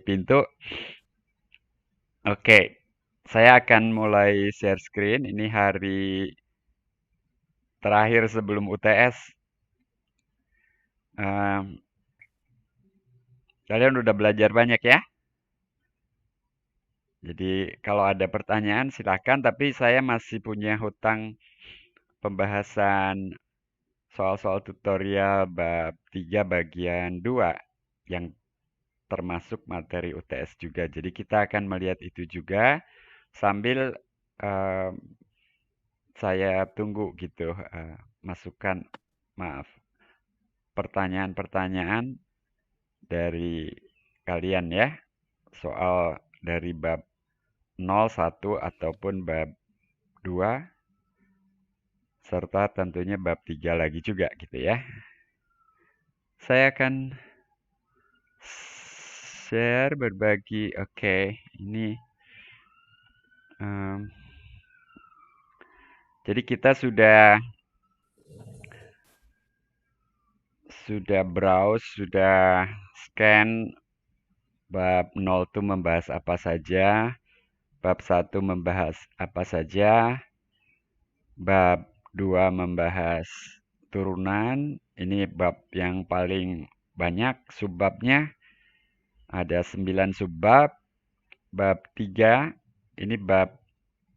pintu. Oke, saya akan mulai share screen. Ini hari terakhir sebelum UTS. Em, Kalian udah belajar banyak ya? Jadi kalau ada pertanyaan silakan, tapi saya masih punya hutang pembahasan soal-soal tutorial bab 3 bagian 2 yang termasuk materi UTS juga. Jadi kita akan melihat itu juga sambil em, saya tunggu gitu masukan, maaf, pertanyaan-pertanyaan dari kalian ya, soal dari bab 0, 1 ataupun bab 2 serta tentunya bab 3 lagi juga gitu ya. Saya akan share berbagi. Oke, ini em, jadi kita sudah browse, sudah scan bab 0 itu membahas apa saja, bab 1 membahas apa saja, bab 2 membahas turunan. Ini bab yang paling banyak subbabnya. Ada 9 subbab. Bab 3 ini bab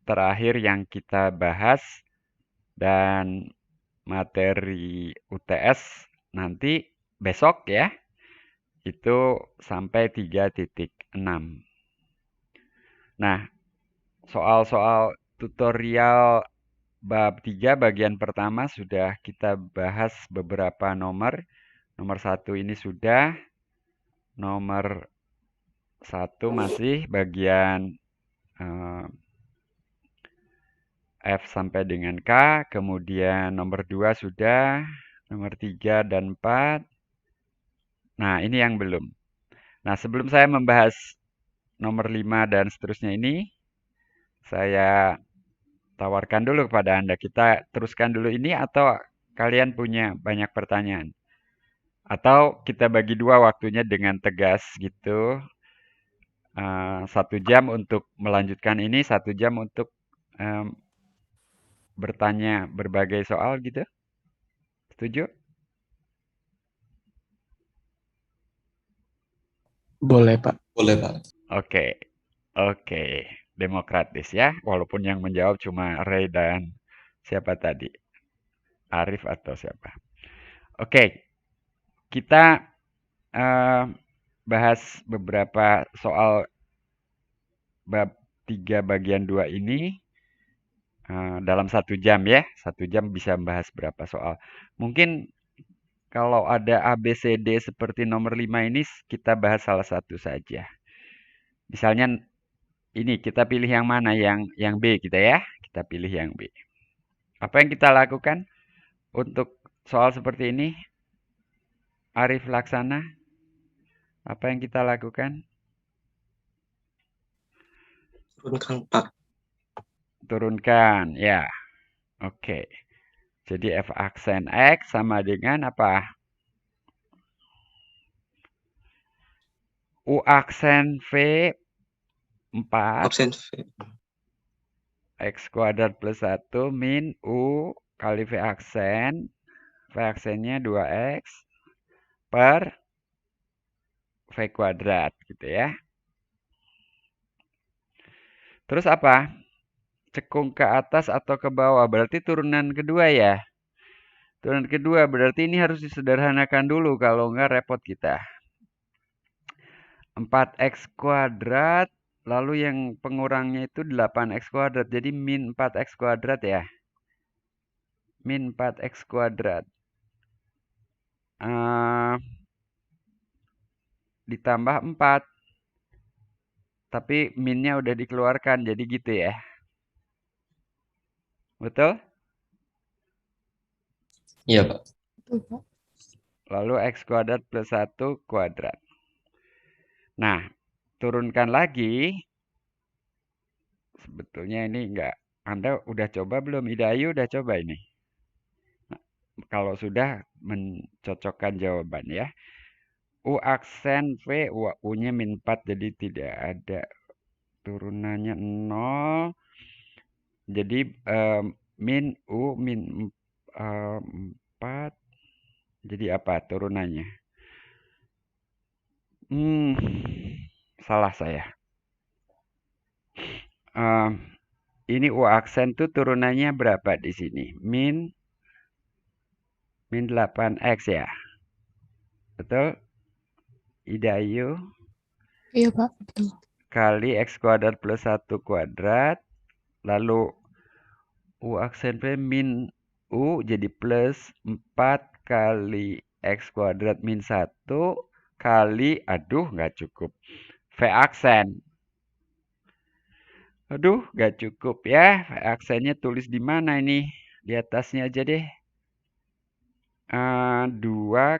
terakhir yang kita bahas dan materi UTS nanti besok ya. Itu sampai 3.6. Nah, soal-soal tutorial bab 3 bagian pertama sudah kita bahas beberapa nomor. Nomor 1 ini sudah. Nomor 1 masih bagian F sampai dengan K. Kemudian nomor 2 sudah. Nomor 3 dan 4. Nah, ini yang belum. Nah, sebelum saya membahas nomor 5 dan seterusnya ini, saya tawarkan dulu kepada Anda. Kita teruskan dulu ini atau kalian punya banyak pertanyaan? Atau kita bagi dua waktunya dengan tegas gitu. 1 jam untuk melanjutkan ini, 1 jam untuk em, bertanya berbagai soal gitu. Setuju? Boleh, Pak. Boleh, Pak. Oke, oke. Demokratis ya. Walaupun yang menjawab cuma Ray dan siapa tadi? Arif atau siapa? Oke, kita eh, bahas beberapa soal bab 3 bagian 2 ini dalam 1 jam ya. 1 jam bisa membahas berapa soal. Mungkin kalau ada A, B, C, D seperti nomor 5 ini kita bahas salah satu saja. Misalnya ini kita pilih yang mana? Yang B kita ya. Kita pilih yang B. Apa yang kita lakukan untuk soal seperti ini? Arif Laksana, apa yang kita lakukan? Turunkan, Pak. Turunkan, ya. Oke. Jadi F aksen X sama dengan apa? U aksen V 4. Absen V. X kuadrat plus 1 min U kali V aksen. V aksennya 2X per V kuadrat gitu ya. Terus apa? Cekung ke atas atau ke bawah. Berarti turunan kedua ya. Turunan kedua berarti ini harus disederhanakan dulu. Kalau enggak repot kita. 4X kuadrat. Lalu yang pengurangnya itu 8X kuadrat. Jadi min 4X kuadrat ya. Min 4X kuadrat. Ditambah 4. Tapi minnya udah dikeluarkan. Jadi gitu ya. Betul? Iya, Pak. Lalu X kuadrat plus 1 kuadrat. Nah, turunkan lagi. Sebetulnya ini enggak. Anda udah coba belum? Ida Ayu udah coba ini? Nah, kalau sudah mencocokkan jawaban ya. U aksen V, U-nya min 4, jadi tidak ada. Turunannya 0. Jadi min U min 4. Jadi apa turunannya? Salah saya. Ini U aksen tuh turunannya berapa di sini? Min 8X ya? Betul? Ida Ayu? Iya, Pak. Betul. Kali X kuadrat plus 1 kuadrat. Lalu U aksen V min U jadi plus 4 kali X kuadrat min 1 kali, aduh nggak cukup, V aksen. Aduh nggak cukup ya, V aksennya tulis di mana ini? Di atasnya aja deh. 2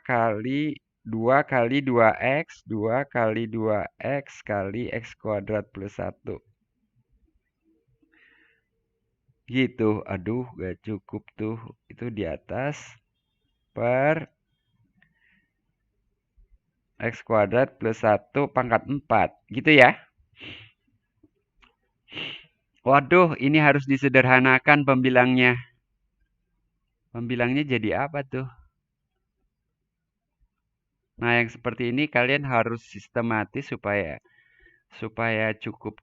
kali 2x, 2 kali 2x kali X kuadrat plus 1. Gitu, aduh gak cukup tuh. Itu di atas per X kuadrat plus 1 pangkat 4. Gitu ya. Waduh, ini harus disederhanakan pembilangnya. Pembilangnya jadi apa tuh? Nah, yang seperti ini kalian harus sistematis supaya cukup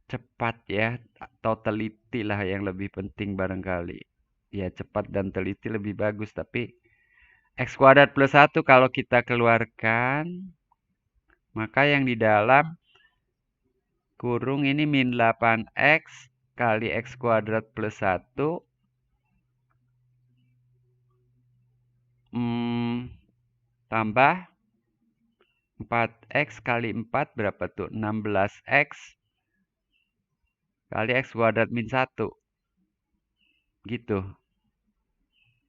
cepat ya, atau teliti lah yang lebih penting barangkali. Ya, cepat dan teliti lebih bagus, tapi X kuadrat plus 1 kalau kita keluarkan, maka yang di dalam kurung ini min 8X kali X kuadrat plus 1 tambah 4X kali 4 berapa tuh? 16X kali X kuadrat min 1. Gitu.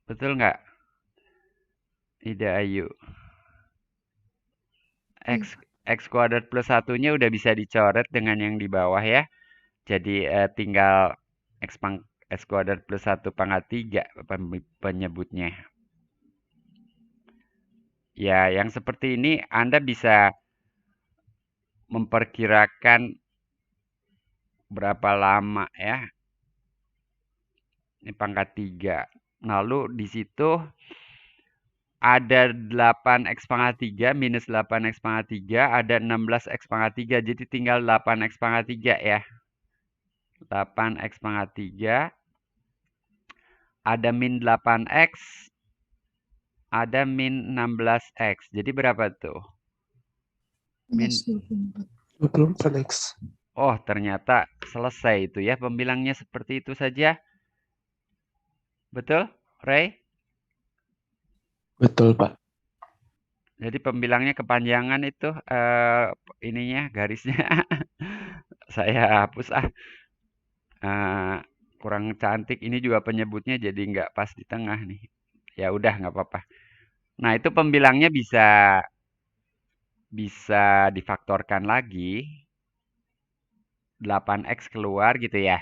Betul nggak? Ida Ayu. X kuadrat plus 1-nya udah bisa dicoret dengan yang di bawah ya. Jadi tinggal X kuadrat plus 1 pangkat 3 penyebutnya. Ya, yang seperti ini Anda bisa memperkirakan berapa lama ya. Ini pangkat 3. Lalu di situ ada 8x pangkat 3 minus 8x pangkat 3, ada 16x pangkat 3. Jadi tinggal 8x pangkat 3 ya. 8x pangkat 3. Ada min 8x. Ada min 16x. Jadi berapa tuh? Min 24X. Oh, ternyata selesai itu ya. Pembilangnya seperti itu saja. Betul, Ray? Betul, Pak. Jadi pembilangnya kepanjangan itu ininya garisnya. Saya hapus kurang cantik. Ini juga penyebutnya jadi nggak pas di tengah nih. Ya udah nggak apa-apa. Nah itu pembilangnya bisa difaktorkan lagi. 8x keluar gitu ya.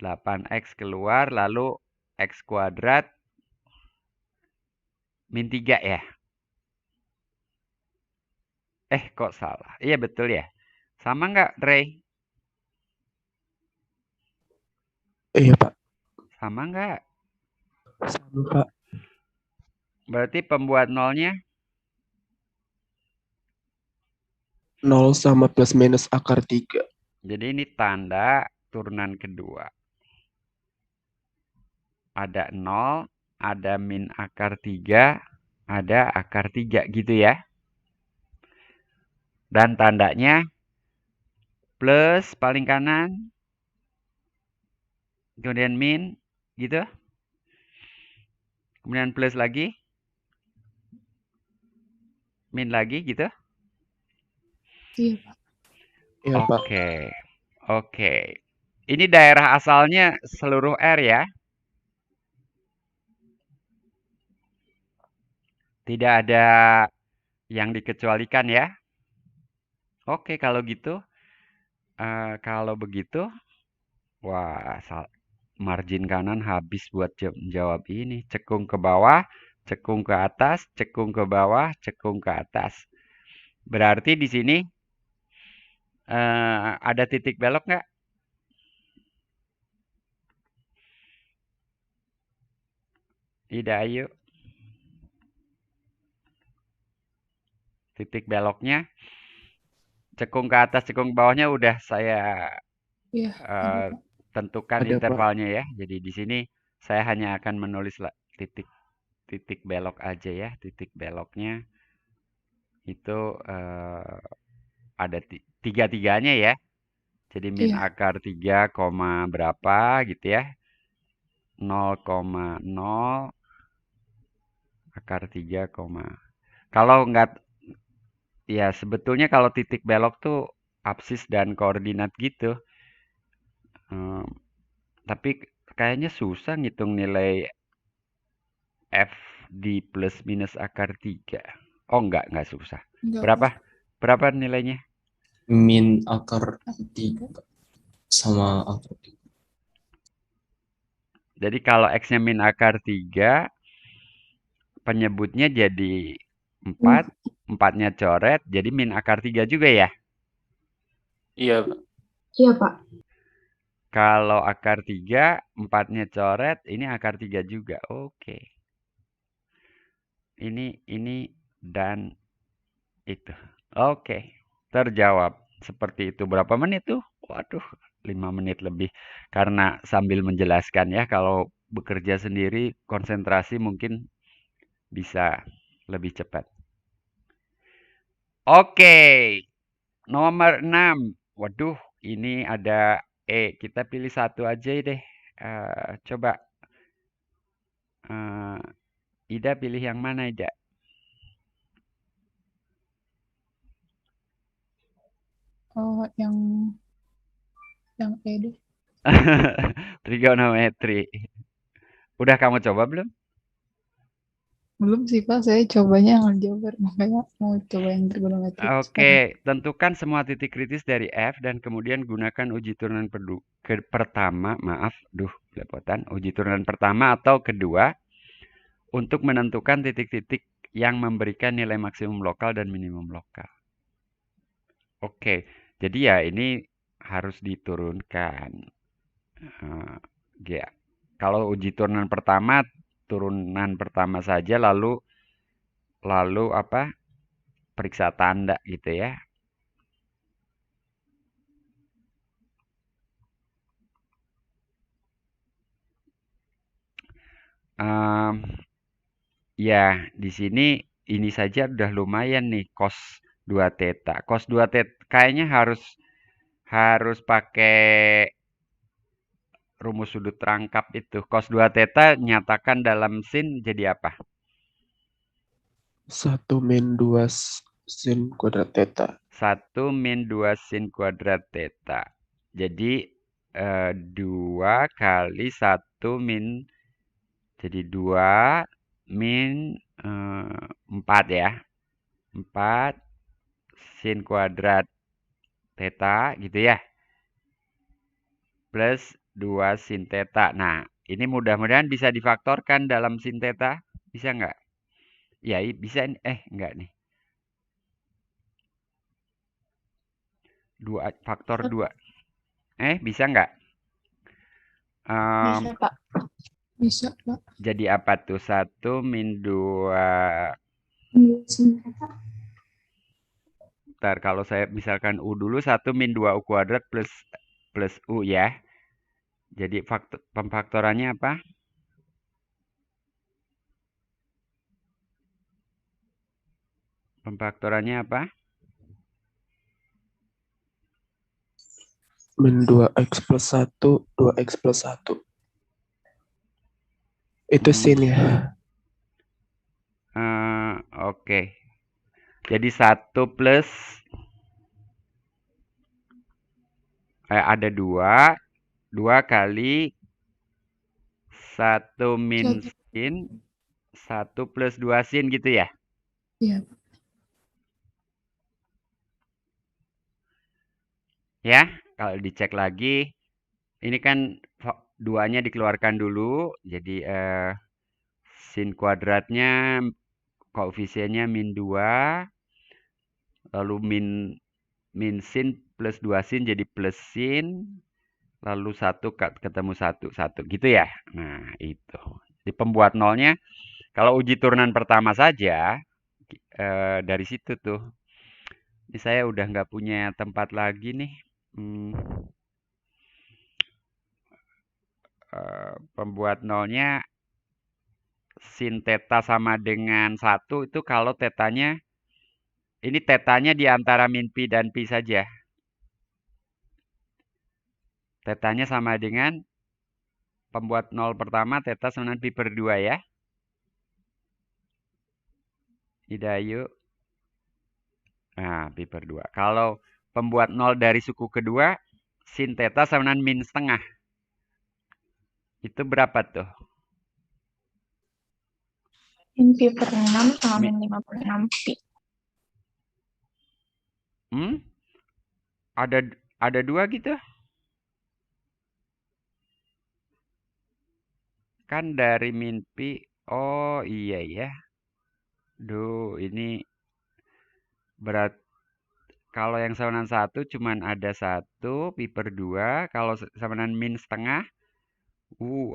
8x keluar lalu x kuadrat min 3 ya. Kok salah? Iya betul ya. Sama nggak, Ray? Iya, Pak. Sama nggak? Sama, Pak. Berarti pembuat nolnya 0 sama plus minus akar 3. Jadi ini tanda turunan kedua. Ada 0, ada min akar 3, ada akar 3 gitu ya. Dan tandanya plus paling kanan, kemudian min gitu. Kemudian plus lagi, min lagi gitu. Iya, Pak. Iya, Pak. Oke. Ini daerah asalnya seluruh R ya. Tidak ada yang dikecualikan ya. Oke, kalau gitu. Kalau begitu, wah, margin kanan habis buat jawab ini. Cekung ke bawah, cekung ke atas, cekung ke bawah, cekung ke atas. Berarti di sini ada titik belok nggak? Tidak, ayo. Titik beloknya, cekung ke atas, cekung ke bawahnya udah saya Iya, ada eh, Pak. tentukan Ada, Pak. intervalnya ya. Jadi di sini saya hanya akan menulis titik titik belok aja ya. Titik beloknya itu ada tiga-tiganya ya. Jadi min Iya, akar 3, berapa gitu ya. 0,0 akar 3, kalau nggak, ya sebetulnya kalau titik belok tuh absis dan koordinat gitu. Em, tapi kayaknya susah ngitung nilai F di plus minus akar 3. Oh enggak susah. enggak Pak. Berapa? Berapa nilainya? Min akar Aku 3 juga. sama akar 3. Jadi kalau X-nya min akar 3, penyebutnya jadi 4, 4-nya coret, jadi min akar 3 juga ya? Iya, Pak. Iya Pak. Kalau akar 3, 4-nya coret, ini akar 3 juga. Oke. Ini dan itu. Oke. Terjawab. Seperti itu. Berapa menit tuh? Waduh, 5 menit lebih. Karena sambil menjelaskan ya, kalau bekerja sendiri, konsentrasi mungkin bisa lebih cepat. Oke. Nomor 6. Waduh, ini ada E. Kita pilih satu aja deh. Coba. Eh, Ida pilih yang mana, Ida? Oh, yang E deh. Trigonometri. Udah kamu coba belum? Belum sih Pak, saya cobanya yang aljabar, makanya mau coba yang trigonometri sekarang. Oke, tentukan semua titik kritis dari F dan kemudian gunakan uji turunan pertama, maaf, belepotan, uji turunan pertama atau kedua untuk menentukan titik-titik yang memberikan nilai maksimum lokal dan minimum lokal. Oke, jadi ya ini harus diturunkan. Ya, kalau uji turunan pertama saja lalu apa? Periksa tanda gitu ya. Em, ya, di sini ini saja udah lumayan nih cos 2 theta. Cos 2 theta kayaknya harus pakai rumus sudut rangkap itu. Cos 2 theta nyatakan dalam sin jadi apa? 1 min 2 sin kuadrat theta. 1 min 2 sin kuadrat theta. Jadi 2 kali 1 min, jadi 2 min 4 ya. 4 sin kuadrat theta gitu ya. Plus 2 sin theta. Nah, ini mudah-mudahan bisa difaktorkan dalam sin theta. Bisa nggak? Ya, bisa. Nggak nih. 2, faktor 2. Bisa nggak? Bisa Pak. Bisa Pak. Jadi apa tuh? 1 min 2. Ntar kalau saya misalkan U dulu, 1 min 2 U kuadrat plus U ya. Jadi pemfaktorannya apa? Pemfaktorannya apa? Min 2x plus 1, 2x plus 1. Itu sin ya. Oke. Jadi 1 plus ada 2. 2 kali 1 min sin, 1 plus 2 sin gitu ya? Iya. Ya, kalau dicek lagi, ini kan 2-nya dikeluarkan dulu, jadi Sin kuadratnya koefisiennya min 2. Lalu min sin plus 2 sin jadi plus sin. Lalu 1 ketemu 1. Gitu ya. Nah, itu. Di pembuat nolnya, kalau uji turunan pertama saja, dari situ tuh. Ini saya udah nggak punya tempat lagi nih. Pembuat nolnya sin theta sama dengan 1 itu kalau tetanya, ini tetanya di antara min pi dan pi saja. Tetanya sama dengan pembuat nol pertama, theta sama dengan pi per 2 ya. Hidayu. Nah, pi per 2. Kalau pembuat nol dari suku kedua, sin theta sama dengan min setengah. Itu berapa tuh? Min pi per 6 sama min 56 pi. Ada 2 gitu? Kan dari min pi. Oh iya ya. Duh, ini berat. Kalau yang sama dengan 1 cuman ada 1 pi per 2. Kalau sama dengan min setengah,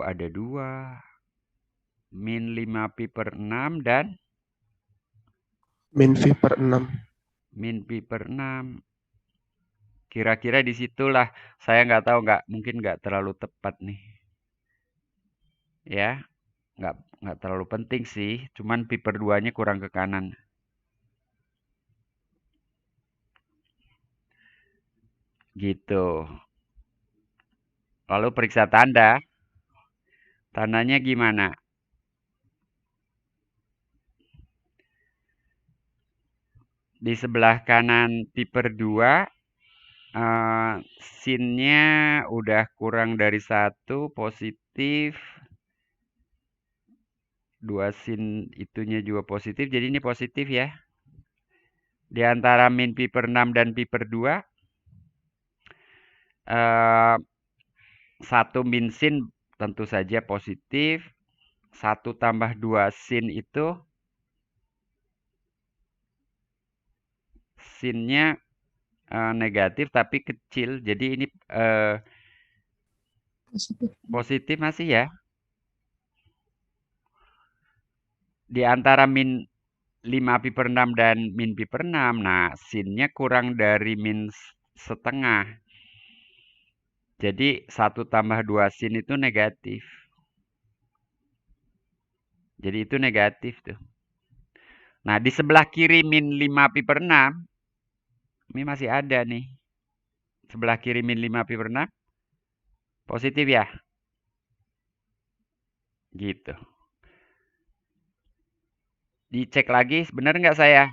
ada 2. Min 5 pi per 6 dan min pi per 6. Min pi per 6. Kira-kira disitulah. Saya nggak tahu, mungkin nggak terlalu tepat nih. Ya, nggak terlalu penting sih. Cuman pi per 2-nya kurang ke kanan. Gitu. Lalu periksa tanda. Tandanya gimana? Di sebelah kanan pi per 2, sinnya udah kurang dari 1, positif. 2 sin itunya juga positif, jadi ini positif ya. Di antara min pi per 6 dan pi per 2, 1 min sin tentu saja positif. 1 tambah 2 sin itu sinnya negatif tapi kecil. Jadi ini positif masih ya. Di antara min 5 pi per 6 dan min pi per 6. Nah, sinnya kurang dari min setengah. Jadi 1 tambah 2 sin itu negatif. Jadi itu negatif tuh. Nah, di sebelah kiri min 5 pi per 6. Ini masih ada nih. Sebelah kiri min 5 pi per 6. Positif ya? Gitu. Dicek lagi, benar nggak saya?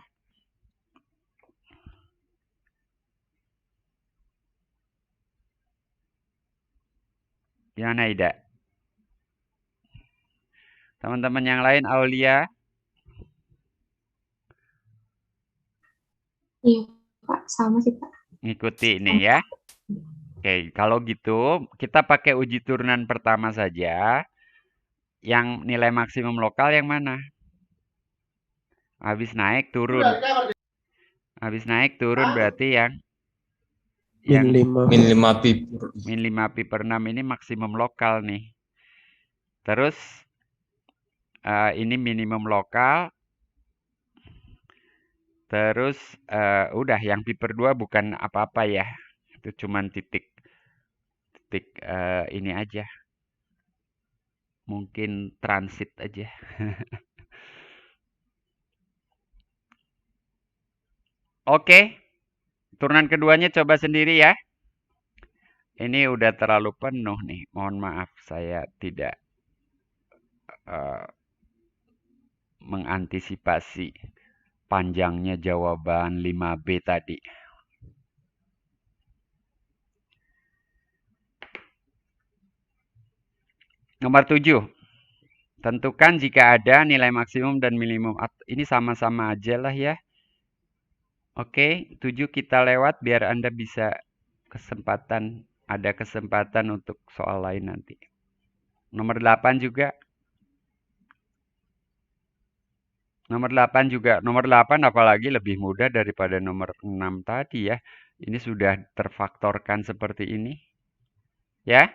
Gimana Ida? Teman-teman yang lain, Aulia? Iya, Pak. Sama sih, Pak. Ngikuti ini ya. Oke, kalau gitu kita pakai uji turunan pertama saja. Yang nilai maksimum lokal yang mana? Habis naik turun. Habis naik turun berarti yang min 5 pi min 5 pi per 6 ini maksimum lokal nih. Terus ini minimum lokal. Terus udah yang pi per 2 bukan apa-apa ya. Itu cuman titik ini aja. Mungkin transit aja. Oke. Turunan keduanya coba sendiri ya. Ini udah terlalu penuh nih. Mohon maaf saya tidak mengantisipasi panjangnya jawaban 5B tadi. Nomor 7. Tentukan jika ada nilai maksimum dan minimum. Ini sama-sama aja lah ya. Oke, 7 kita lewat biar Anda bisa ada kesempatan untuk soal lain nanti. Nomor 8 juga. Nomor 8 juga. Nomor 8 apalagi lebih mudah daripada nomor 6 tadi ya. Ini sudah terfaktorkan seperti ini. Ya.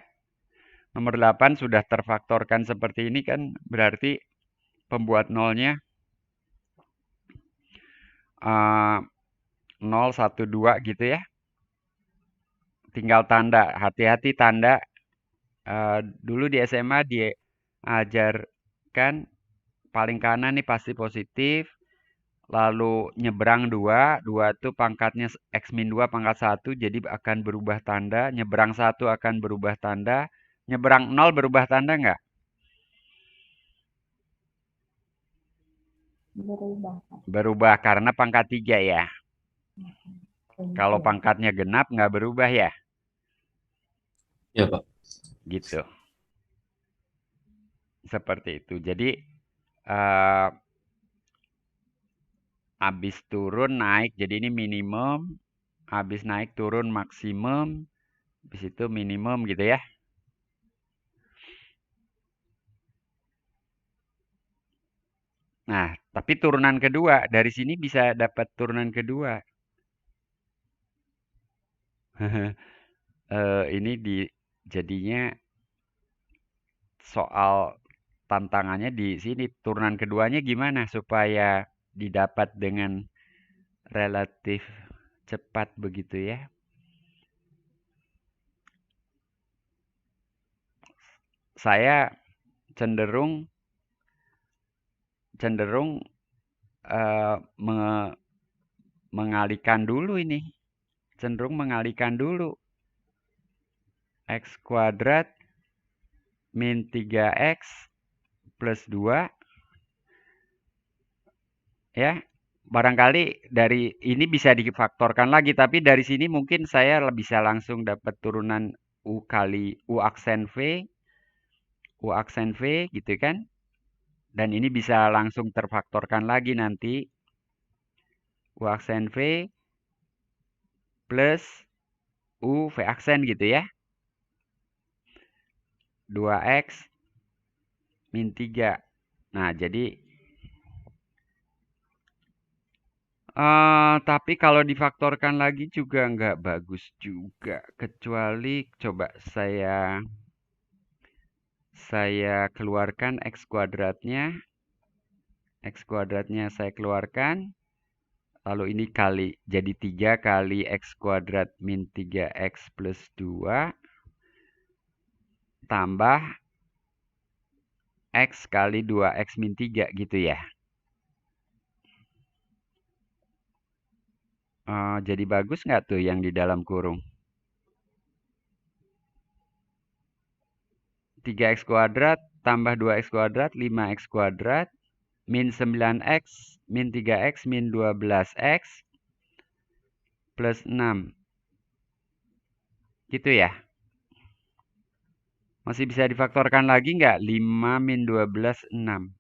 Nomor 8 sudah terfaktorkan seperti ini kan berarti pembuat nolnya 0, 1, 2 gitu ya. Tinggal tanda. Hati-hati tanda. Dulu di SMA diajarkan paling kanan nih pasti positif. Lalu nyebrang 2, 2 itu pangkatnya X min 2 pangkat 1, jadi akan berubah tanda. Nyebrang 1 akan berubah tanda. Nyebrang 0 berubah tanda nggak? Berubah. Berubah karena pangkat 3 ya. Kalau Iya. pangkatnya genap nggak berubah ya. Ya, Pak. Gitu. Seperti itu. Jadi habis turun naik, jadi ini minimum. Habis naik turun maksimum. Habis itu minimum gitu ya. Nah, tapi turunan kedua. Dari sini bisa dapat turunan kedua. Ini jadinya soal tantangannya di sini. Turunan keduanya gimana supaya didapat dengan relatif cepat begitu ya. Saya cenderung mengalihkan dulu ini. Cenderung mengalihkan dulu. X kuadrat min 3X plus 2. Ya, barangkali dari ini bisa difaktorkan lagi. Tapi dari sini mungkin saya bisa langsung dapat turunan U kali U aksen V. U aksen V gitu kan. Dan ini bisa langsung terfaktorkan lagi nanti. U aksen V plus U V aksen gitu ya. 2X min 3. Nah, jadi tapi kalau difaktorkan lagi juga nggak bagus juga. Kecuali coba saya keluarkan X kuadratnya. X kuadratnya saya keluarkan. Lalu ini kali, jadi 3 kali X kuadrat min 3X plus 2. Tambah X kali 2X min 3 gitu ya. Jadi bagus nggak tuh yang di dalam kurung? 3X kuadrat tambah 2X kuadrat, 5X kuadrat, min 9X, min 3X, min 12X, plus 6. Gitu ya. Masih bisa difaktorkan lagi nggak? 5 min 12, 6.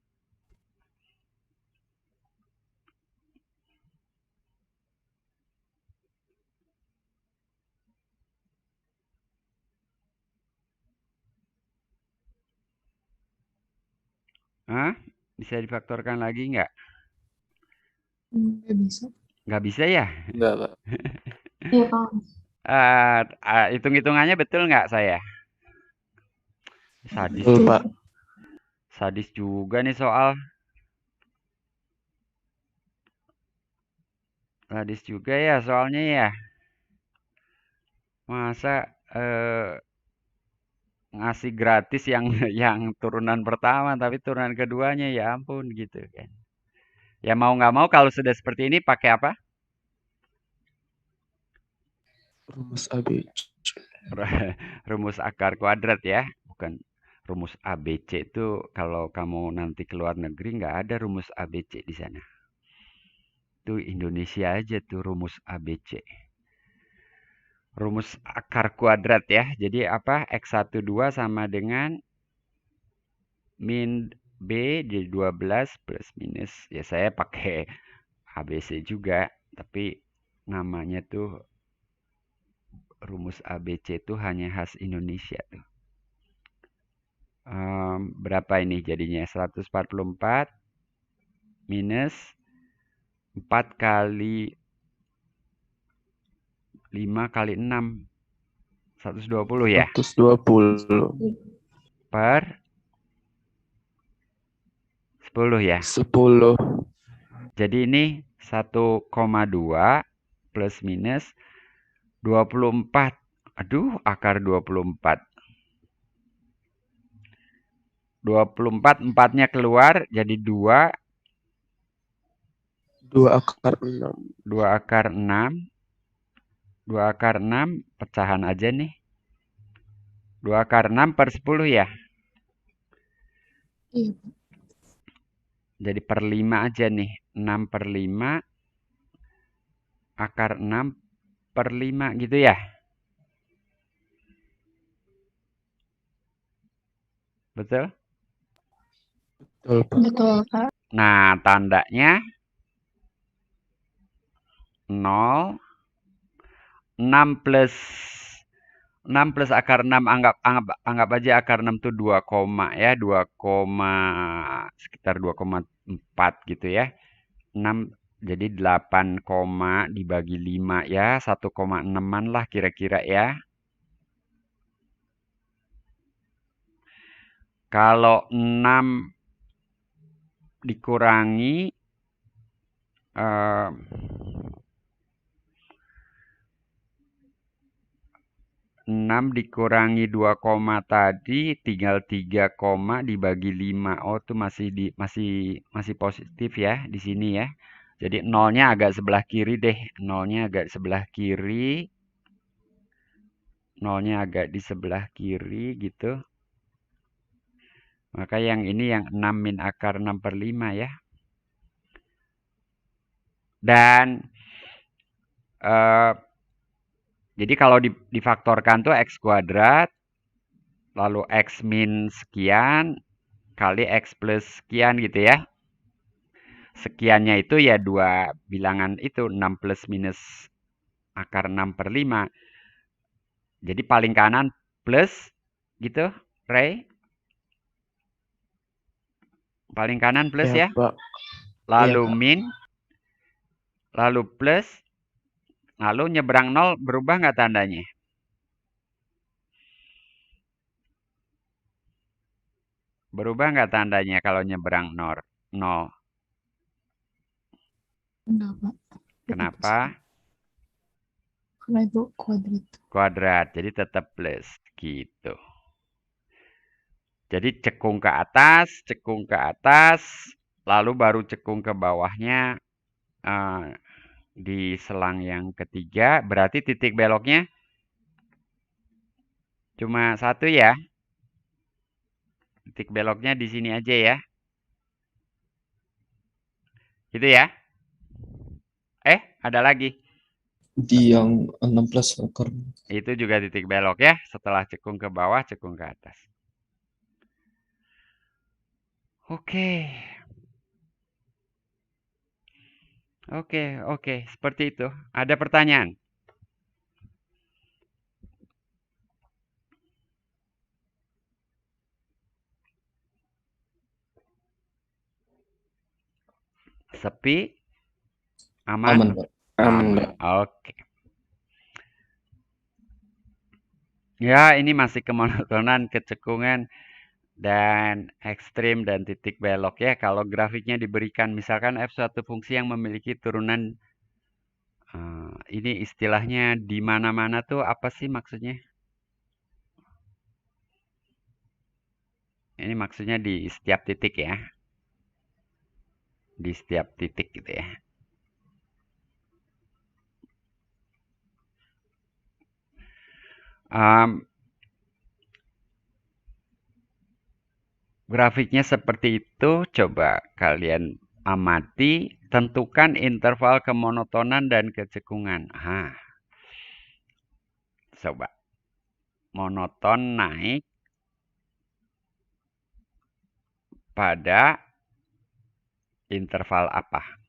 Hah? Bisa difaktorkan lagi nggak? Nggak bisa. Nggak bisa ya? Enggak, Pak. Iya, Pak. Hitung-hitungannya betul nggak saya? Sadis. Betul, Pak. Sadis juga nih soal. Sadis juga ya soalnya ya. Masa ngasih gratis yang yang turunan pertama tapi turunan keduanya ya ampun gitu kan. Ya mau nggak mau kalau sudah seperti ini pakai apa? Rumus ABC. Rumus akar kuadrat ya, bukan rumus ABC itu kalau kamu nanti keluar negeri nggak ada rumus ABC di sana. Itu Indonesia aja tuh rumus ABC. Rumus akar kuadrat ya. Jadi apa? X12 sama dengan min B jadi 12 plus minus. Ya saya pakai ABC juga. Tapi namanya tuh rumus ABC itu hanya khas Indonesia tuh. Berapa ini jadinya? 144 minus 4 kali 5 kali 6. 120 ya? 120. Per 10 ya? 10. Jadi ini 1,2 plus minus 24. Aduh, akar 24. 24, 4-nya keluar, jadi 2. 2 akar 6. 2 akar 6. 2 akar 6, pecahan aja nih. 2 akar 6 per 10 ya? Iya. Jadi per 5 aja nih. 6 per 5. Akar 6 per 5 gitu ya? Betul? Betul, Pak. Betul, Kak. Nah, tandanya 0. 6 plus akar 6, anggap aja akar 6 itu 2 koma ya, 2, sekitar 2,4 gitu ya. 6 jadi 8 koma dibagi 5 ya, 1,6-an lah kira-kira ya. Kalau 6 dikurangi 6 dikurangi 2 koma tadi tinggal 3 koma dibagi 5. Oh, itu masih positif ya di sini ya. Jadi nolnya agak sebelah kiri deh. Nolnya agak sebelah kiri. Nolnya agak di sebelah kiri gitu. Maka yang ini yang 6 min akar 6 per 5 ya. Dan jadi kalau difaktorkan tuh x kuadrat, lalu x min sekian, kali x plus sekian gitu ya. Sekiannya itu ya 2 bilangan itu, 6 plus minus akar 6 per 5. Jadi paling kanan plus gitu, Ray. Paling kanan plus ya. Pak. Lalu Iya, Pak. min, lalu plus, lalu nyebrang 0 berubah nggak tandanya? Berubah nggak tandanya kalau nyebrang 0? Enggak, Pak. Kenapa? Karena itu kuadrat. Kuadrat, jadi tetap plus gitu. Jadi cekung ke atas, lalu baru cekung ke bawahnya di selang yang ketiga. Berarti titik beloknya cuma 1 ya. Titik beloknya di sini aja ya. Gitu ya. Ada lagi. Di yang 16 akar. Itu juga titik belok ya. Setelah cekung ke bawah, cekung ke atas. Oke. Oke. Seperti itu. Ada pertanyaan? Sepi? Aman? Aman, Pak. Aman, Pak. Oke. Ya, ini masih kemonotonan, kecekungan, dan ekstrim dan titik belok ya. Kalau grafiknya diberikan misalkan f suatu fungsi yang memiliki turunan, ini istilahnya di mana-mana tuh apa sih maksudnya? Ini maksudnya di setiap titik ya. Di setiap titik gitu ya. Grafiknya seperti itu, coba kalian amati, tentukan interval kemonotonan dan kecekungan. Coba. Monoton naik pada interval apa?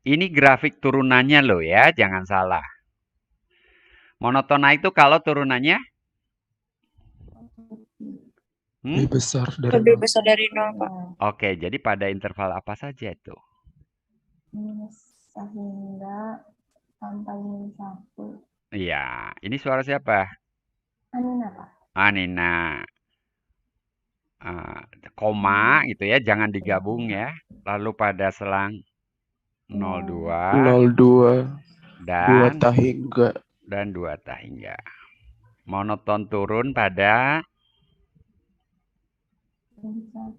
Ini grafik turunannya loh ya, jangan salah. Monoton naik itu kalau turunannya Lebih besar dari Lebih 0. besar dari 0, Pak. Oke, jadi pada interval apa saja itu? Minus sehingga sampai minus 1. Iya, ini suara siapa? Anina, Pak. Anina. Koma gitu ya, jangan digabung ya. Lalu pada selang 02 02, 2 dan tahingga. 2 tahingga. Monoton turun pada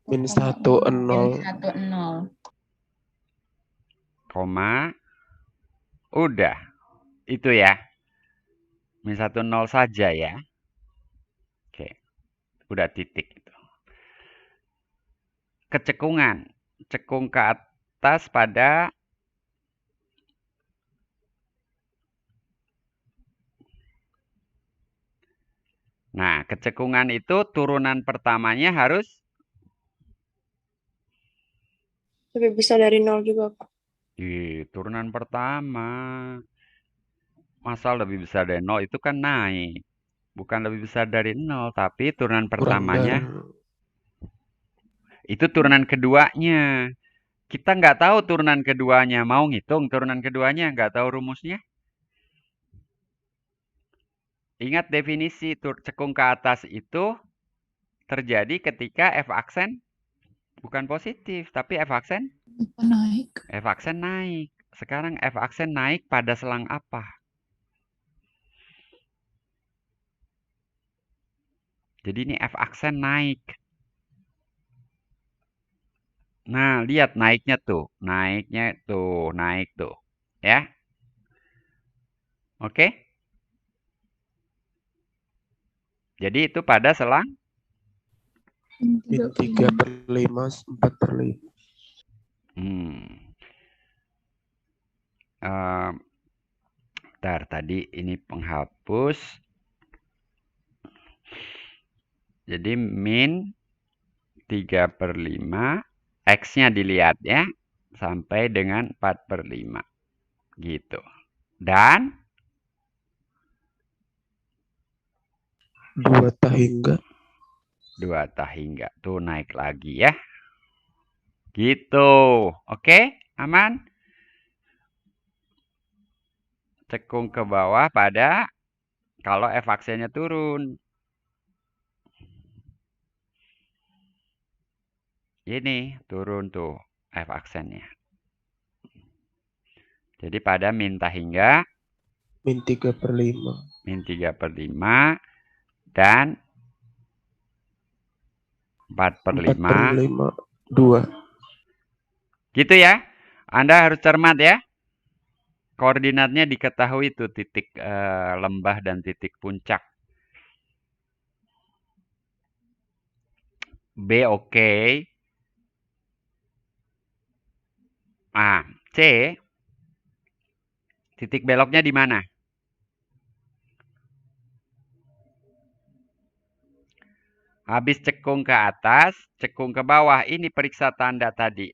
Minus 1, 0. 1, 0. koma. Udah, itu ya. Minus 1, 0 saja ya. Oke, udah titik itu. Kecekungan. Cekung ke atas pada Nah, kecekungan itu turunan pertamanya harus Lebih besar dari 0 juga, Pak. turunan pertama. Masa lebih besar dari 0 itu kan naik. Bukan lebih besar dari 0, tapi turunan pertamanya itu turunan keduanya. Kita nggak tahu turunan keduanya. Mau ngitung turunan keduanya, nggak tahu rumusnya. Ingat definisi cekung ke atas itu terjadi ketika F aksen bukan positif, tapi F aksen Naik. F aksen naik. Sekarang F aksen naik pada selang apa? Jadi ini F aksen naik. Nah, lihat naiknya tuh. Naiknya tuh, naik tuh. Ya. Oke? Jadi itu pada selang? Min 3/5, 4/5. Bentar, tadi ini penghapus. Jadi min 3/5. X-nya dilihat ya. Sampai dengan 4/5. Gitu. Dan 2 tahingga. 2 tahingga. Tuh naik lagi ya. Gitu. Oke? Aman? Cekung ke bawah pada kalau F aksennya turun. Ini turun tuh F aksennya. Jadi pada min tahingga. Min 3/5. Min 3/5. Dan 4/5. 2. Gitu ya. Anda harus cermat ya. Koordinatnya diketahui itu titik lembah dan titik puncak. B oke. C. Titik beloknya di mana? Habis cekung ke atas, cekung ke bawah. Ini periksa tanda tadi.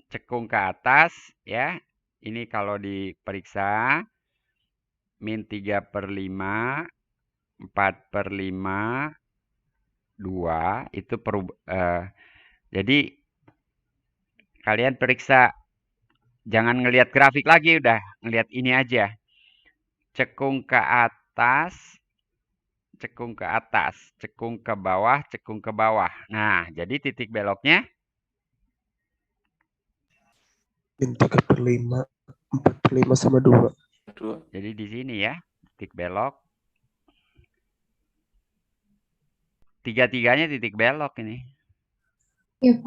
Cekung ke atas ya. Ini kalau diperiksa min 3/5, 4/5, 2 itu jadi kalian periksa, jangan ngelihat grafik lagi, udah ngelihat ini aja. Cekung ke atas, cekung ke atas, cekung ke bawah, cekung ke bawah. Nah, jadi titik beloknya Min 3/5, 4/5 sama 2. Jadi di sini ya, titik belok. Tiga-tiganya titik belok ini. Iya.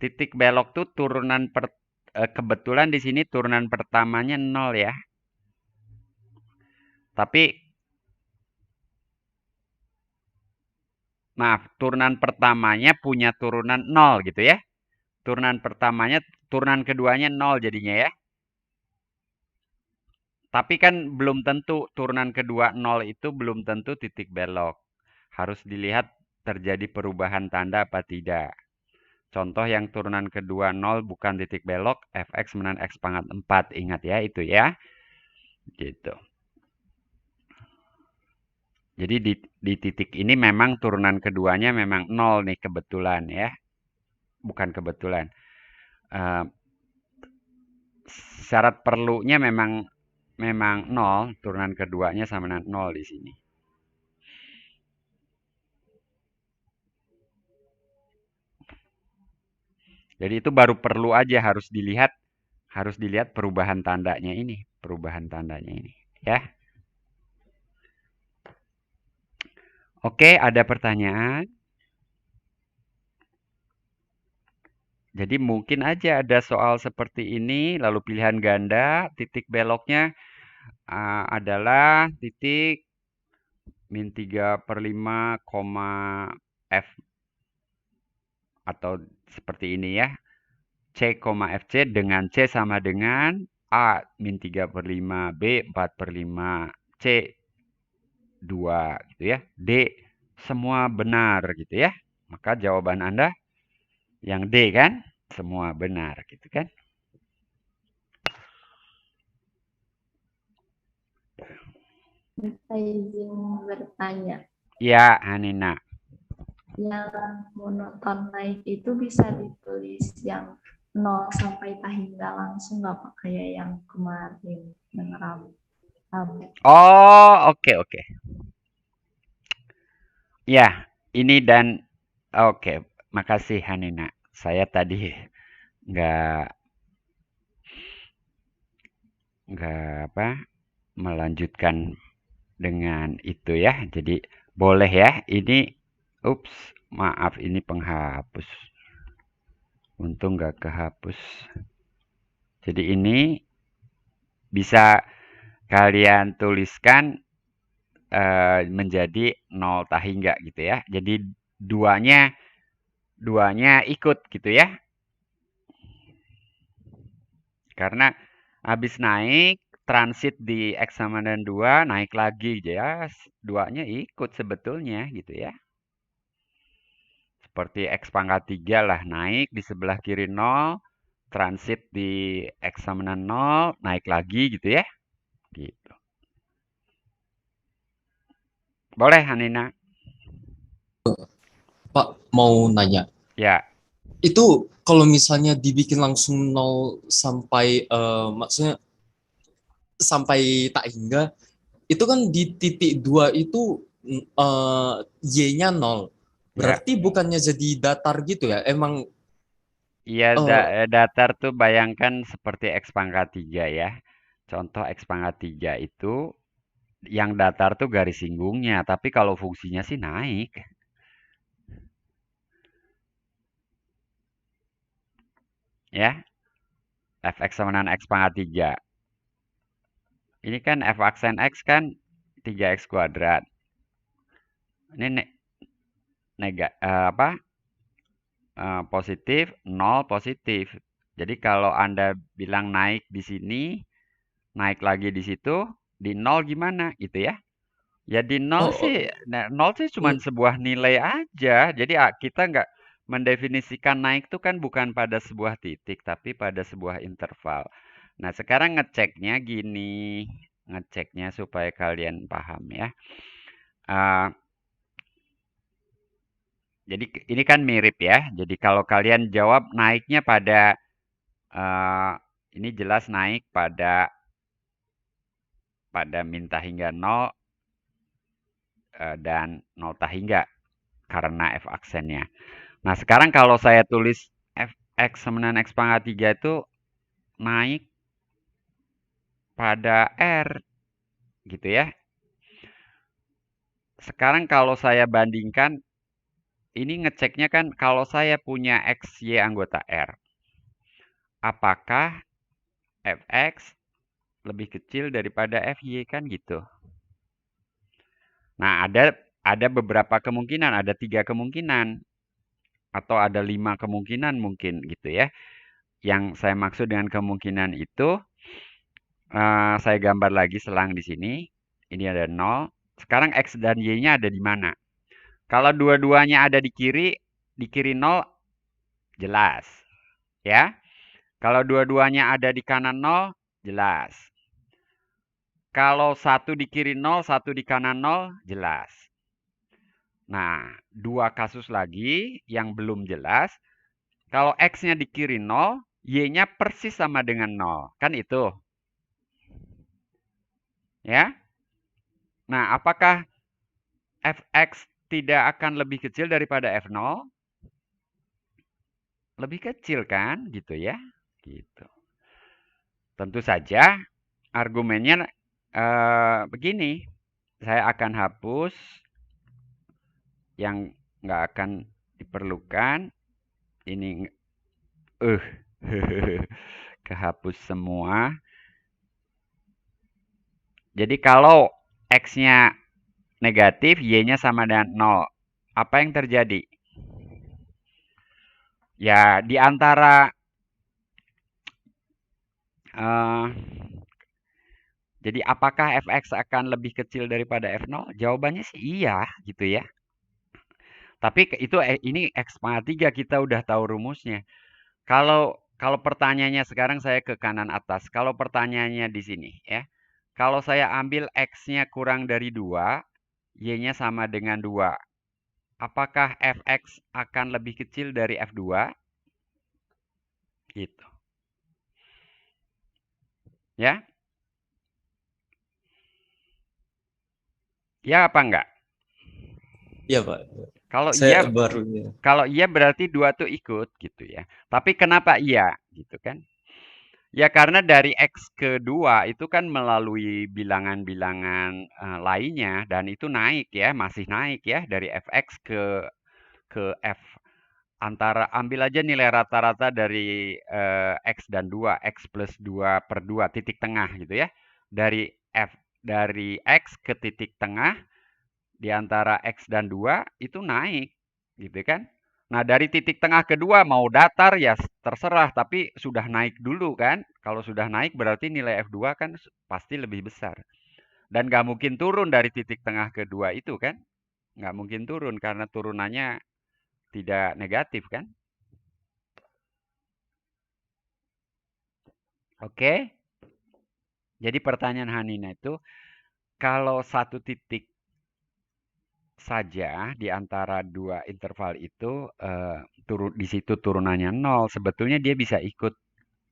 Titik belok tuh turunan kebetulan di sini turunan pertamanya 0 ya. Tapi maaf, turunan pertamanya punya turunan 0 gitu ya. Turunan pertamanya, turunan keduanya 0 jadinya ya. Tapi kan belum tentu turunan kedua 0 itu belum tentu titik belok. Harus dilihat terjadi perubahan tanda apa tidak. Contoh yang turunan kedua 0 bukan titik belok, fx menan x pangkat 4. Ingat ya itu ya. Gitu. Jadi di titik ini memang turunan keduanya memang 0 nih kebetulan ya. Bukan kebetulan. Syarat perlunya memang 0, turunan keduanya sama dengan 0 di sini. Jadi itu baru perlu aja harus dilihat perubahan tandanya ini, ya. Oke, ada pertanyaan? Jadi mungkin aja ada soal seperti ini, lalu pilihan ganda, titik beloknya adalah titik min 3/5, F atau seperti ini ya. C, FC dengan C sama dengan A min 3/5, B 4/5, C 2 gitu ya. D semua benar gitu ya. Maka jawaban Anda yang D kan? Semua benar gitu kan? Saya izin bertanya. Ya, Hanina. Yang monoton naik itu bisa ditulis yang 0 sampai tahingga langsung nggak Pak? Kayak yang kemarin yang Rabu. Oh, oke. Ya, ini dan oke, makasih Hanina. Saya tadi nggak melanjutkan dengan itu ya. Jadi boleh ya. Ini, maaf ini penghapus. Untung nggak kehapus. Jadi ini bisa kalian tuliskan menjadi 0 tahingga gitu ya. Jadi duanya ikut gitu ya. Karena habis naik transit di X sama dengan 2 naik lagi ya, duanya ikut sebetulnya gitu ya. Seperti X pangkat 3 lah naik di sebelah kiri 0, transit di X sama dengan 0 naik lagi gitu ya. Gitu. Boleh, Hanina? Pak, mau nanya. Ya. Itu kalau misalnya dibikin langsung 0 sampai, maksudnya sampai tak hingga, itu kan di titik 2 itu Y-nya 0. Berarti bukannya jadi datar gitu ya? Emang Iya, datar tuh bayangkan seperti X pangkat 3 ya. Contoh X pangkat 3 itu yang datar tuh garis singgungnya, tapi kalau fungsinya sih naik. Ya, fx sama dengan X pangkat 3. Ini kan f aksen X kan 3x kuadrat. Ini positif, 0 positif. Jadi kalau Anda bilang naik di sini, naik lagi di situ, di 0 gimana gitu ya? Ya di 0 sih, 0 sih cuma sebuah nilai aja. Jadi kita nggak mendefinisikan naik itu kan bukan pada sebuah titik, tapi pada sebuah interval. Nah, sekarang ngeceknya gini. Ngeceknya supaya kalian paham ya. Jadi ini kan mirip ya. Jadi kalau kalian jawab naiknya pada, ini jelas naik pada min tahingga 0 dan 0 tahingga karena f aksennya. Nah, sekarang kalau saya tulis fx sama dengan X pangkat 3 itu naik pada R gitu ya. Sekarang kalau saya bandingkan, ini ngeceknya kan kalau saya punya X, Y anggota R. Apakah fx lebih kecil daripada fy kan gitu. Nah, ada beberapa kemungkinan, ada 3 kemungkinan. Atau ada 5 kemungkinan mungkin gitu ya. Yang saya maksud dengan kemungkinan itu, saya gambar lagi selang di sini. Ini ada 0. Sekarang X dan Y-nya ada di mana? Kalau dua-duanya ada di kiri 0, jelas. Ya. Kalau dua-duanya ada di kanan 0, jelas. Kalau satu di kiri 0, satu di kanan 0, jelas. Nah, dua kasus lagi yang belum jelas. Kalau X-nya di kiri 0, Y-nya persis sama dengan 0. Kan itu. Ya. Nah, apakah Fx tidak akan lebih kecil daripada F0? Lebih kecil kan, gitu ya. Gitu. Tentu saja argumennya begini. Saya akan hapus yang nggak akan diperlukan. Ini kehapus semua. Jadi kalau X-nya negatif, Y-nya sama dengan 0. Apa yang terjadi? Ya, di antara jadi apakah Fx akan lebih kecil daripada F0? Jawabannya sih iya, gitu ya. Tapi itu ini X pangkat 3 kita udah tahu rumusnya. Kalau pertanyaannya sekarang saya ke kanan atas. Kalau pertanyaannya di sini ya. Kalau saya ambil X-nya kurang dari 2, Y-nya sama dengan 2. Apakah Fx akan lebih kecil dari F2? Gitu. Ya? Ya apa enggak? Iya, Pak. Kalau Saya iya, baru ya. kalau iya berarti 2 tuh ikut gitu ya. Tapi kenapa iya gitu kan? Ya karena dari X ke 2 itu kan melalui bilangan-bilangan lainnya dan itu naik ya, masih naik ya dari Fx ke F. Antara ambil aja nilai rata-rata dari X dan 2, X plus 2 per 2, titik tengah gitu ya. Dari X ke titik tengah, di antara X dan 2 itu naik gitu kan. Nah dari titik tengah kedua mau datar ya terserah, tapi sudah naik dulu kan. Kalau sudah naik berarti nilai F2 kan pasti lebih besar. Dan nggak mungkin turun dari titik tengah kedua itu kan. Nggak mungkin turun karena turunannya tidak negatif kan. Oke. Jadi pertanyaan Hanina itu, kalau satu titik saja di antara dua interval itu di situ turunannya 0, sebetulnya dia bisa ikut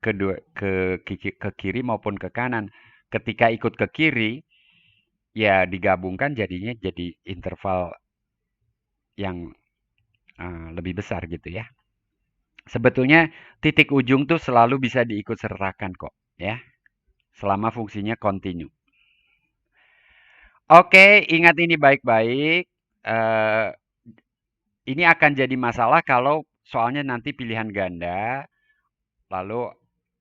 ke kiri maupun ke kanan. Ketika ikut ke kiri, ya digabungkan jadinya jadi interval yang lebih besar gitu ya. Sebetulnya titik ujung tuh selalu bisa diikut sertakan kok ya, selama fungsinya kontinu. Oke, ingat ini baik-baik. Ini akan jadi masalah kalau soalnya nanti pilihan ganda, lalu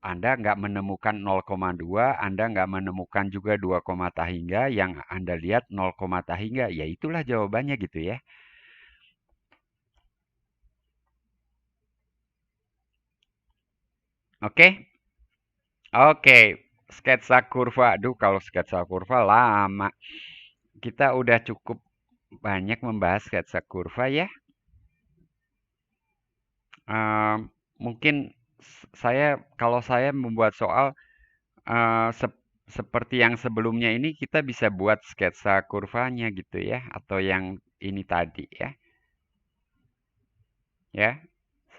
Anda nggak menemukan 0,2, Anda nggak menemukan juga 2, hingga, yang Anda lihat 0, hingga, ya itulah jawabannya gitu ya. Oke? Oke, sketsa kurva. Aduh, kalau sketsa kurva lama. Kita udah cukup banyak membahas sketsa kurva ya. Mungkin kalau saya membuat soal seperti yang sebelumnya ini kita bisa buat sketsa kurvanya gitu ya, atau yang ini tadi ya. Ya,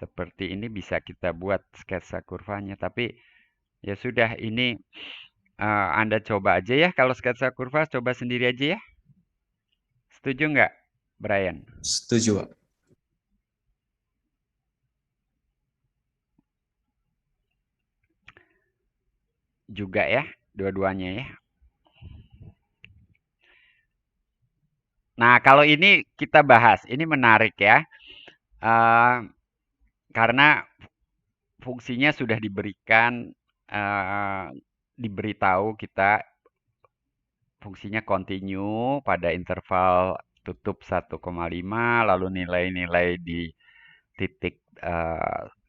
seperti ini bisa kita buat sketsa kurvanya, tapi ya sudah ini Anda coba aja ya, kalau sketsa kurva coba sendiri aja ya. Setuju nggak, Brian? Setuju, Pak. Juga ya, dua-duanya ya. Nah, kalau ini kita bahas, ini menarik ya. Karena fungsinya sudah diberikan, diberitahu kita fungsinya kontinu pada interval tutup 1,5, lalu nilai-nilai di titik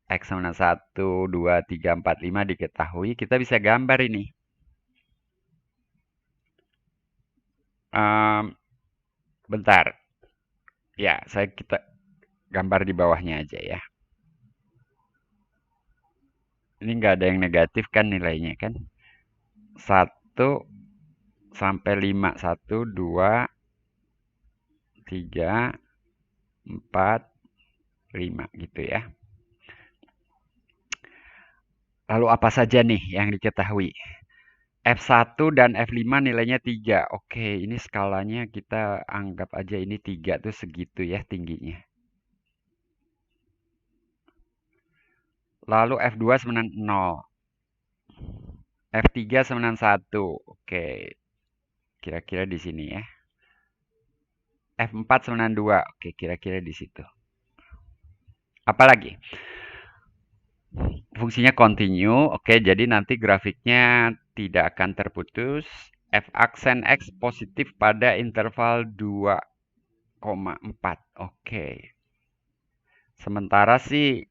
X sama 1, 2, 3, 4, 5 diketahui, kita bisa gambar ini. Bentar. Ya, kita gambar di bawahnya aja ya. Ini nggak ada yang negatif kan nilainya kan. 1, sampai 5. 1, 2, 3, 4, 5 gitu ya. Lalu apa saja nih yang diketahui? F1 dan F5 nilainya 3. Oke, ini skalanya kita anggap aja ini 3 tuh segitu ya tingginya. Lalu F2 sama 0. F3 sama 1. Oke, kira-kira di sini ya. F4 sama 2. Oke, kira-kira di situ. Apalagi? Fungsinya continue. Oke, jadi nanti grafiknya tidak akan terputus. F aksen X positif pada interval 2,4. Oke. Sementara sih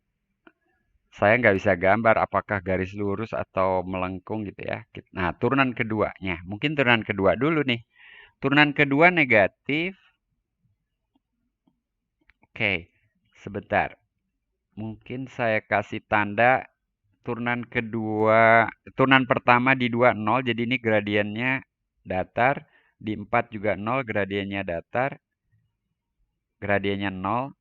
saya nggak bisa gambar apakah garis lurus atau melengkung gitu ya. Nah, turunan keduanya. Mungkin turunan kedua dulu nih. Turunan kedua negatif. Oke, sebentar. Mungkin saya kasih tanda turunan kedua, turunan pertama di 2, 0. Jadi ini gradiennya datar. Di 4 juga 0, gradiennya datar. Gradiennya 0.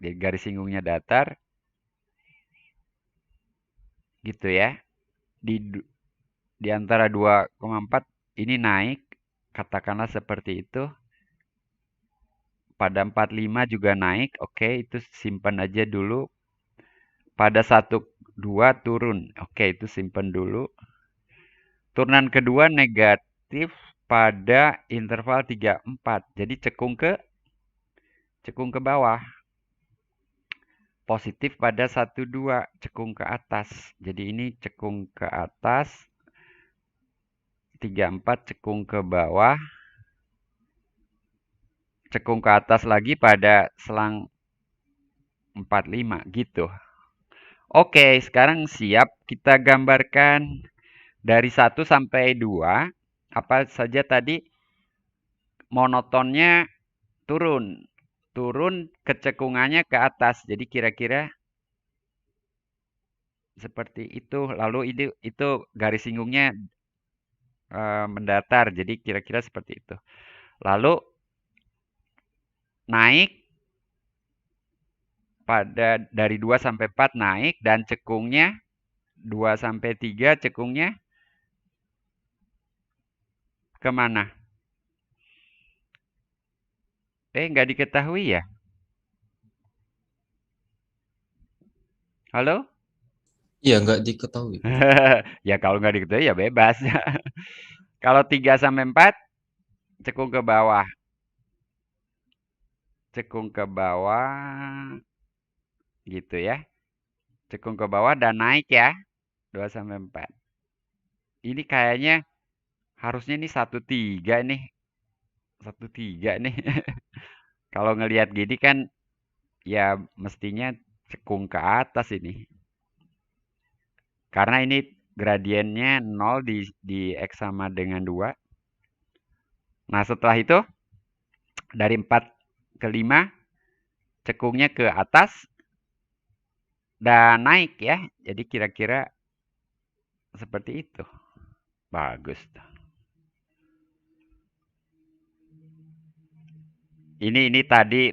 Di garis singgungnya datar. Gitu ya. Di antara 2,4 ini naik. Katakanlah seperti itu. Pada 45 juga naik. Oke, itu simpan aja dulu. Pada 1, 2 turun. Oke, itu simpan dulu. Turunan kedua negatif pada interval 3, 4. Jadi cekung ke bawah. Positif pada 1, 2. Cekung ke atas. Jadi ini cekung ke atas. 3, 4 cekung ke bawah. Cekung ke atas lagi pada selang 45 gitu. Oke, sekarang siap kita gambarkan dari 1 sampai 2. Apa saja tadi? Monotonnya turun. Turun kecekungannya ke atas. Jadi kira-kira seperti itu. Lalu itu garis singgungnya mendatar. Jadi kira-kira seperti itu. Lalu naik pada dari 2 sampai 4 naik dan cekungnya 2 sampai 3 cekungnya kemana? Nggak diketahui ya? Halo? Iya, nggak diketahui. Ya kalau nggak diketahui ya bebas. Kalau 3 sampai 4 cekung ke bawah. Cekung ke bawah gitu ya. Cekung ke bawah dan naik ya. 2 sampai 4. Ini kayaknya harusnya ini 1,3 nih. 1,3 nih. Kalau ngelihat gini kan ya mestinya cekung ke atas ini. Karena ini gradiennya 0 di X sama dengan 2. Nah, setelah itu dari 4 ke 5 cekungnya ke atas dan naik ya. Jadi kira-kira seperti itu. Bagus. Ini tadi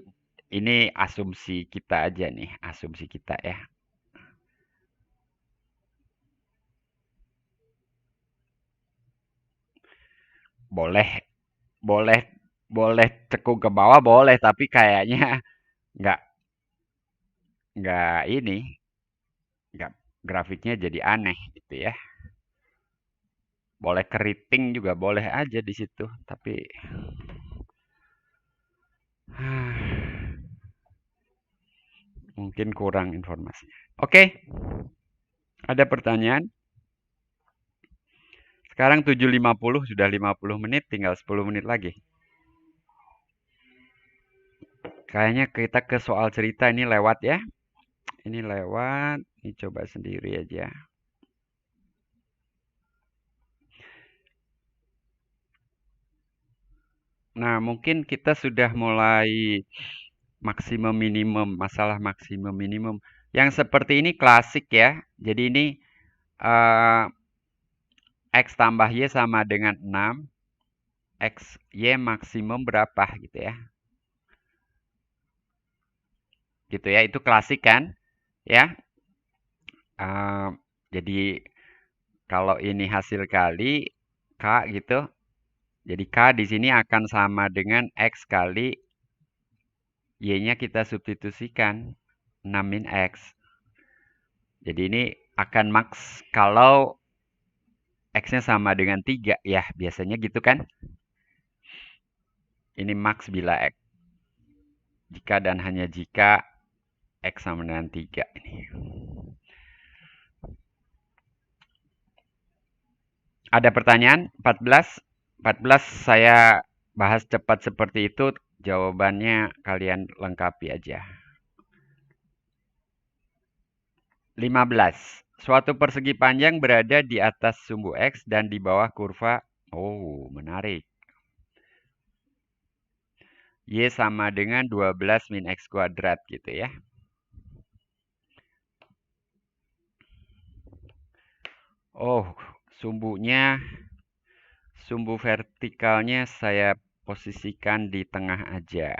ini asumsi kita aja nih, asumsi kita ya. Boleh cekung ke bawah boleh, tapi kayaknya nggak grafiknya jadi aneh gitu ya. Boleh keriting juga boleh aja di situ, tapi mungkin kurang informasinya. Oke. Ada pertanyaan? Sekarang 7.50, sudah 50 menit, tinggal 10 menit lagi. Kayaknya kita ke soal cerita ini lewat ya. Ini lewat, ini coba sendiri aja. Nah, mungkin kita sudah mulai maksimum minimum, masalah maksimum minimum. Yang seperti ini klasik ya. Jadi ini X tambah Y sama dengan 6. X, Y maksimum berapa gitu ya. Gitu ya, itu klasik kan? Ya. Jadi kalau ini hasil kali K gitu. Jadi K di sini akan sama dengan X kali Y-nya kita substitusikan 6 min X. Jadi ini akan max kalau X-nya sama dengan 3. Ya, biasanya gitu kan? Ini max bila X. Jika dan hanya jika X sama dengan 3 ini. Ada pertanyaan? 14? 14 saya bahas cepat seperti itu. Jawabannya kalian lengkapi aja. 15. Suatu persegi panjang berada di atas sumbu X dan di bawah kurva. Oh, menarik. Y sama dengan 12 min X kuadrat gitu ya. Oh, sumbu vertikalnya saya posisikan di tengah aja.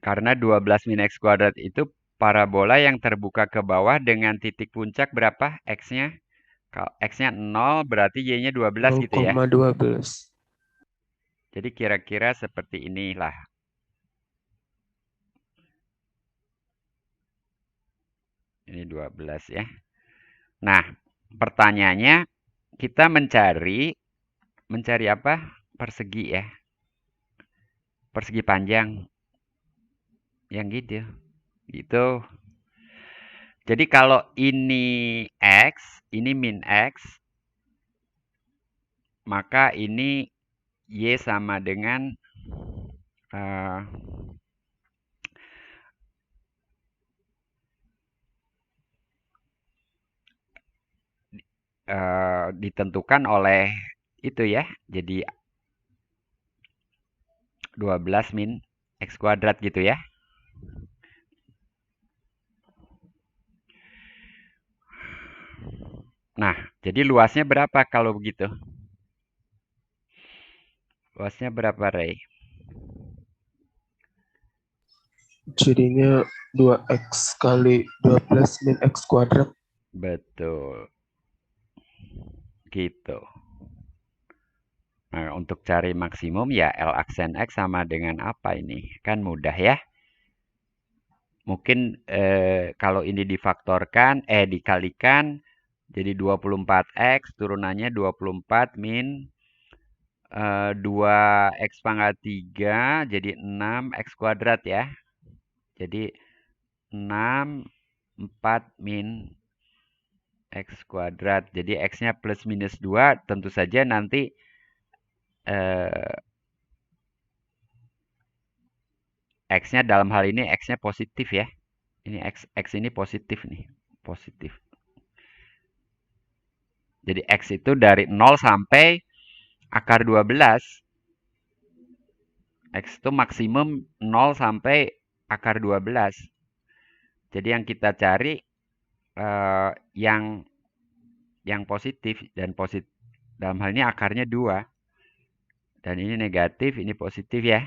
Karena 12 min X kuadrat itu parabola yang terbuka ke bawah dengan titik puncak berapa X-nya? Kalau X-nya 0 berarti Y-nya 12 gitu ya. 0,12. Jadi kira-kira seperti inilah. Ini 12 ya. Nah, pertanyaannya kita mencari apa? Persegi ya. Persegi panjang. Yang gitu. Gitu. Jadi kalau ini X, ini min X, maka ini Y sama dengan ditentukan oleh itu ya. Jadi 12 min X kuadrat gitu ya. Nah, jadi luasnya berapa kalau begitu? Luasnya berapa, Ray? Jadinya 2X kali 12 min X kuadrat. Betul. Gitu. Nah, untuk cari maksimum ya L aksen X sama dengan apa ini? Kan mudah ya. Mungkin kalau ini difaktorkan, dikalikan, jadi 24X, turunannya 24 min 2X pangkat 3, jadi 6X kuadrat ya. Jadi 6, 4 min X kuadrat. Jadi X-nya plus minus 2, tentu saja nanti X-nya dalam hal ini X-nya positif ya. Ini X ini positif nih. Positif. Jadi X itu dari 0 sampai akar 12. X itu maksimum 0 sampai akar 12. Jadi yang kita cari yang positif dan positif. Dalam hal ini akarnya 2. Dan ini negatif, ini positif ya.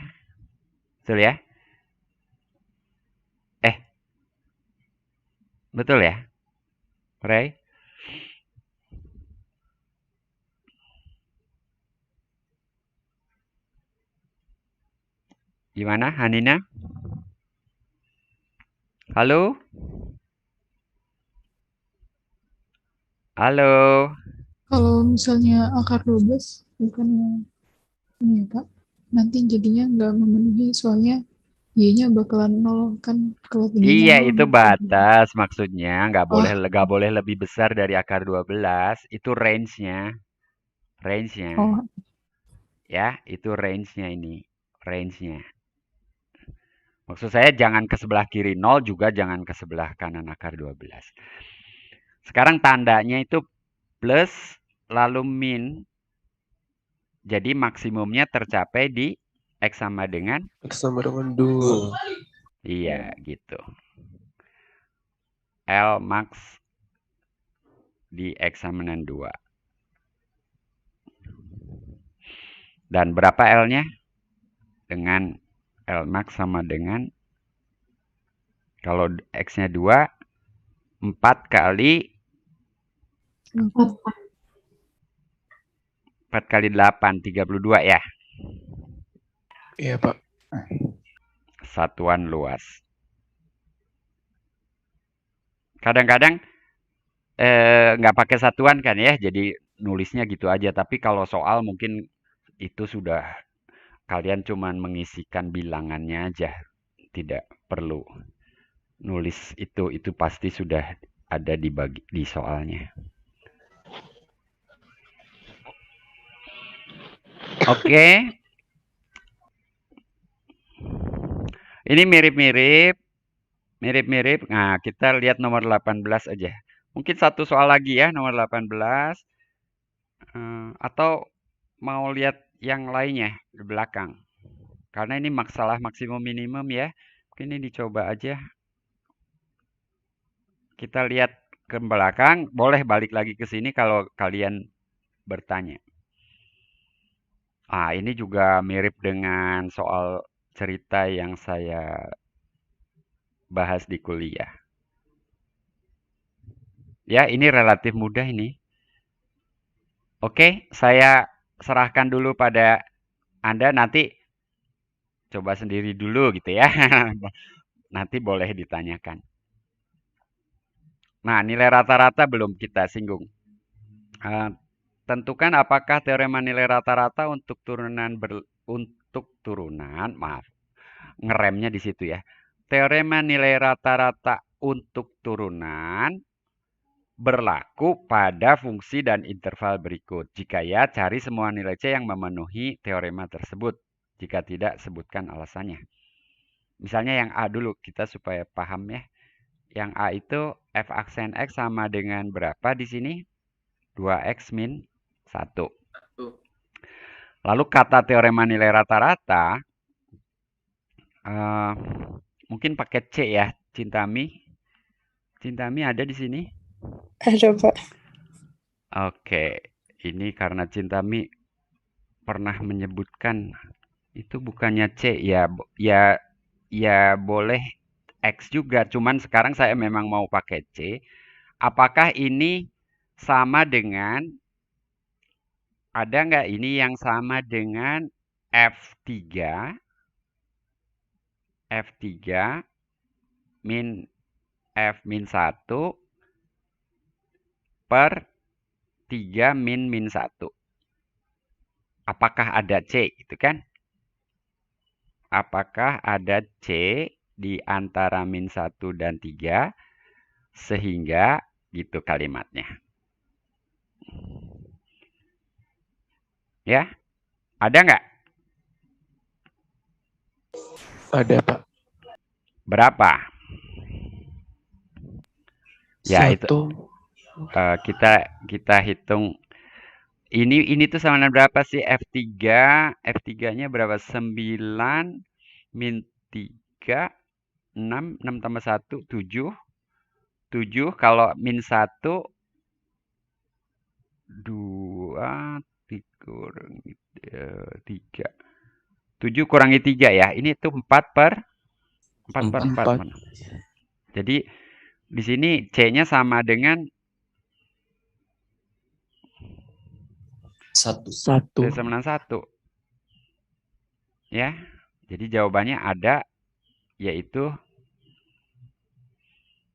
Betul ya? Betul ya? Ray? Gimana, Hanina? Halo? Halo? Kalau misalnya akar 12, bukannya ini ya Pak, nanti jadinya nggak memenuhi soalnya Y-nya bakalan 0 kan, kalau tingginya Iya, 0 itu batas maksudnya. Nggak Oh, boleh lebih besar dari akar 12. Itu range-nya. Range-nya. oh, Ya, itu range-nya ini. Range-nya. Maksud saya jangan ke sebelah kiri 0, juga jangan ke sebelah kanan akar 12. Sekarang tandanya itu plus, lalu min. Jadi maksimumnya tercapai di X sama dengan? X sama dengan 2. Iya, gitu. L max di eksaminan 2. Dan berapa L-nya? Dengan L max sama dengan, kalau X-nya 2, 4 kali 4 kali 8, 32 ya. Iya, Pak. Satuan luas. Kadang-kadang nggak pakai satuan kan ya, jadi nulisnya gitu aja. Tapi kalau soal mungkin itu sudah kalian cuman mengisikan bilangannya aja, tidak perlu nulis itu pasti sudah ada di soalnya. Oke. Ini mirip-mirip. Nah, kita lihat nomor 18 aja. Mungkin satu soal lagi ya, nomor 18. Atau mau lihat yang lainnya di belakang. Karena ini masalah maksimum minimum ya. Mungkin ini dicoba aja. Kita lihat ke belakang, boleh balik lagi ke sini kalau kalian bertanya. Ini juga mirip dengan soal cerita yang saya bahas di kuliah. Ya, ini relatif mudah ini. Oke, saya serahkan dulu pada Anda, nanti coba sendiri dulu gitu ya. Nanti boleh ditanyakan. Nah, nilai rata-rata belum kita singgung. Tentukan apakah teorema nilai rata-rata untuk turunan maaf, ngeremnya di situ ya. Teorema nilai rata-rata untuk turunan berlaku pada fungsi dan interval berikut. Jika ya, cari semua nilai C yang memenuhi teorema tersebut. Jika tidak, sebutkan alasannya. Misalnya yang A dulu, kita supaya paham ya. Yang A itu f aksen X sama dengan berapa di sini? 2X min 1. Lalu kata teorema nilai rata-rata, mungkin pakai C ya, Cintami. Cintami ada di sini? Ada, Pak. Oke, ini karena Cintami pernah menyebutkan itu bukannya C ya, ya boleh X juga, cuman sekarang saya memang mau pakai C. Apakah ini sama dengan, ada nggak ini yang sama dengan F3 min F min 1 per 3 min 1. Apakah ada C itu kan? Apakah ada C di antara min 1 dan 3 sehingga gitu kalimatnya. Ya? Ada nggak? Ada, Pak. Berapa? Ya, itu Satu. kita hitung. Ini tuh sama dengan berapa sih? F3-nya berapa? 9 min 3, 6 tambah 1, 7. 7 kalau min 1, 2, 3. 7 kurangi 3 ya. Ini tuh 4 per 4. Jadi di sini C-nya sama dengan 1. C sama dengan 1. Ya. Jadi jawabannya ada, yaitu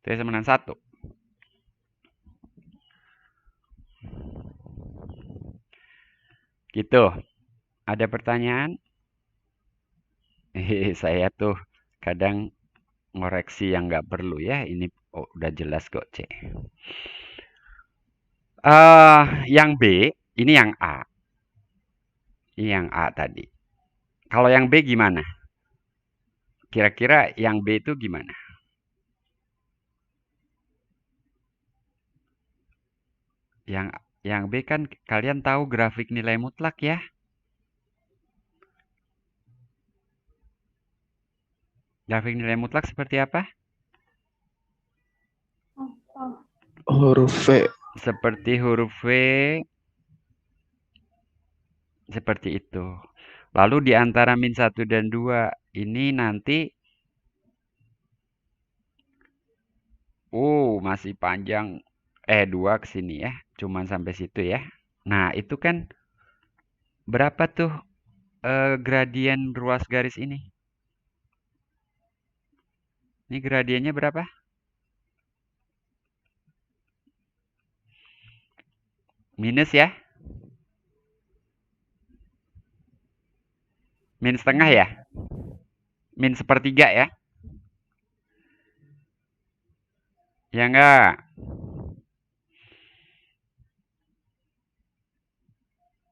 C sama dengan 1. Gitu. Ada pertanyaan? Saya tuh kadang ngoreksi yang nggak perlu ya. Ini udah jelas kok C. Yang B, ini yang A. Ini yang A tadi. Kalau yang B gimana? Kira-kira yang B itu gimana? Yang B kan kalian tahu grafik nilai mutlak ya? Grafik nilai mutlak seperti apa? Huruf V. Seperti huruf V, seperti itu. Lalu di antara min 1 dan 2, ini nanti, masih panjang. 2 ke sini ya, cuman sampai situ ya. Nah, itu kan berapa tuh gradien ruas garis ini? Ini gradiennya berapa? Minus ya? Min setengah ya? Min sepertiga ya? Ya enggak?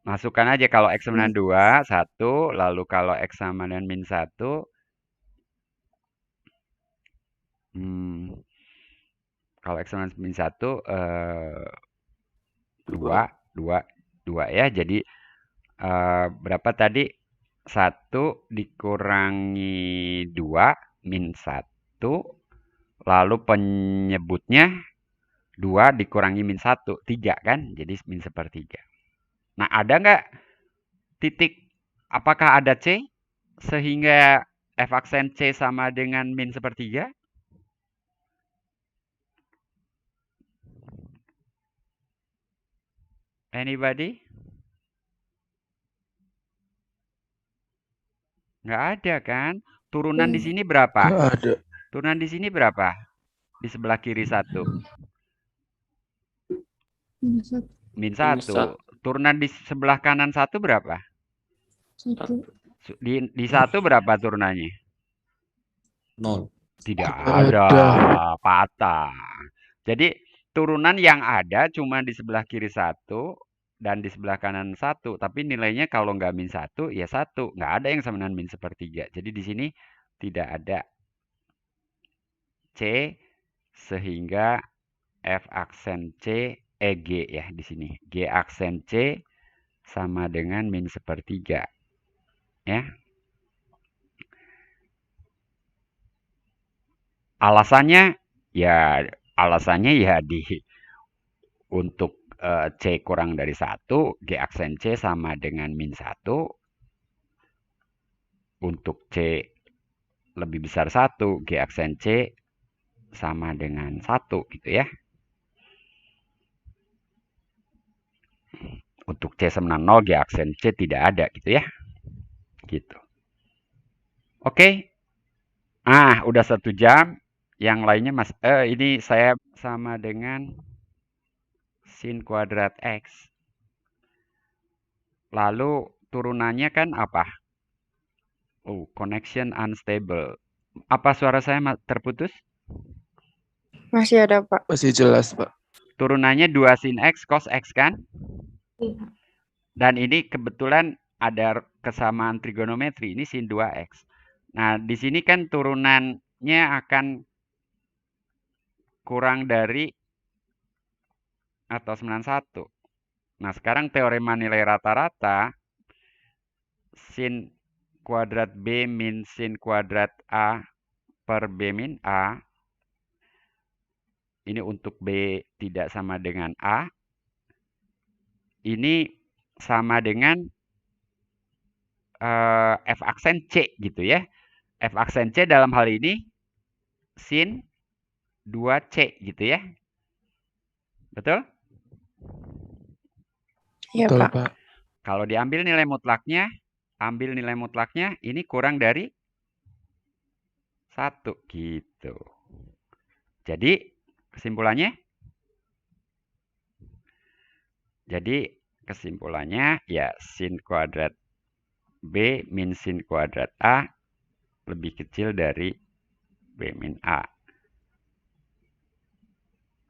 Masukkan aja kalau X sama dengan 2, 1. Lalu kalau X sama dengan min 1. Kalau X sama dengan min 1, 2 ya. Jadi berapa tadi? 1 dikurangi 2, min 1. Lalu penyebutnya 2 dikurangi min 1, 3 kan? Jadi min sepertiga. Nah, ada nggak titik, apakah ada C? Sehingga F aksen C sama dengan min sepertiga? Anybody? Nggak ada kan? Turunan di sini berapa? Nggak ada. Turunan di sini berapa? Di sebelah kiri 1. Minus 1. Min 1. Turunan di sebelah kanan 1 berapa? 1. Di 1 berapa turunannya? 0. Tidak Ada. ada. Patah. Jadi turunan yang ada cuma di sebelah kiri 1 dan di sebelah kanan 1. Tapi nilainya kalau nggak min 1, ya 1. Nggak ada yang sama dengan min sepertiga. Jadi di sini tidak ada C, sehingga F aksen C, G ya di sini. G aksen C sama dengan min sepertiga. Ya. Alasannya ya untuk C kurang dari 1, G aksen C sama dengan min 1. Untuk C lebih besar 1, G aksen C sama dengan 1 gitu ya. Untuk C sama 0, G aksen C tidak ada gitu ya. Gitu. Oke. Udah 1 jam. Yang lainnya ini saya sama dengan sin kuadrat X. Lalu turunannya kan apa? Connection unstable. Apa suara saya terputus? Masih ada, Pak. Masih jelas, Pak. Turunannya 2 sin X cos X kan? Iya. Dan ini kebetulan ada kesamaan trigonometri. Ini sin 2X. Nah, di sini kan turunannya akan kurang dari atau 91. Nah, sekarang teorema nilai rata-rata, sin kuadrat B min sin kuadrat A per B min A, ini untuk B tidak sama dengan A, ini sama dengan F aksen C gitu ya. F aksen C dalam hal ini sin 2C gitu ya. Betul? Iya, Betul, Pak. Pak. Kalau diambil nilai mutlaknya, ini kurang dari 1 gitu. Jadi kesimpulannya ya sin kuadrat B min sin kuadrat A lebih kecil dari B min A.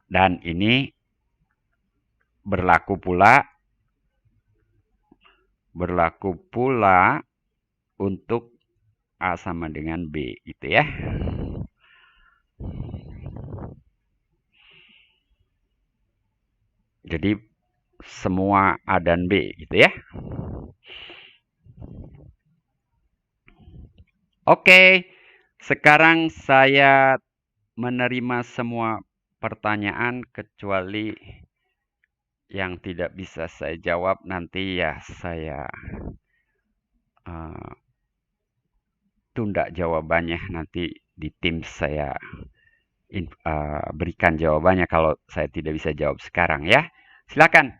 Dan ini berlaku pula untuk A sama dengan B gitu ya. Jadi semua A dan B gitu ya. Oke, sekarang saya menerima semua pertanyaan kecuali yang tidak bisa saya jawab nanti ya saya tunda jawabannya nanti di tim saya berikan jawabannya kalau saya tidak bisa jawab sekarang ya. Silakan.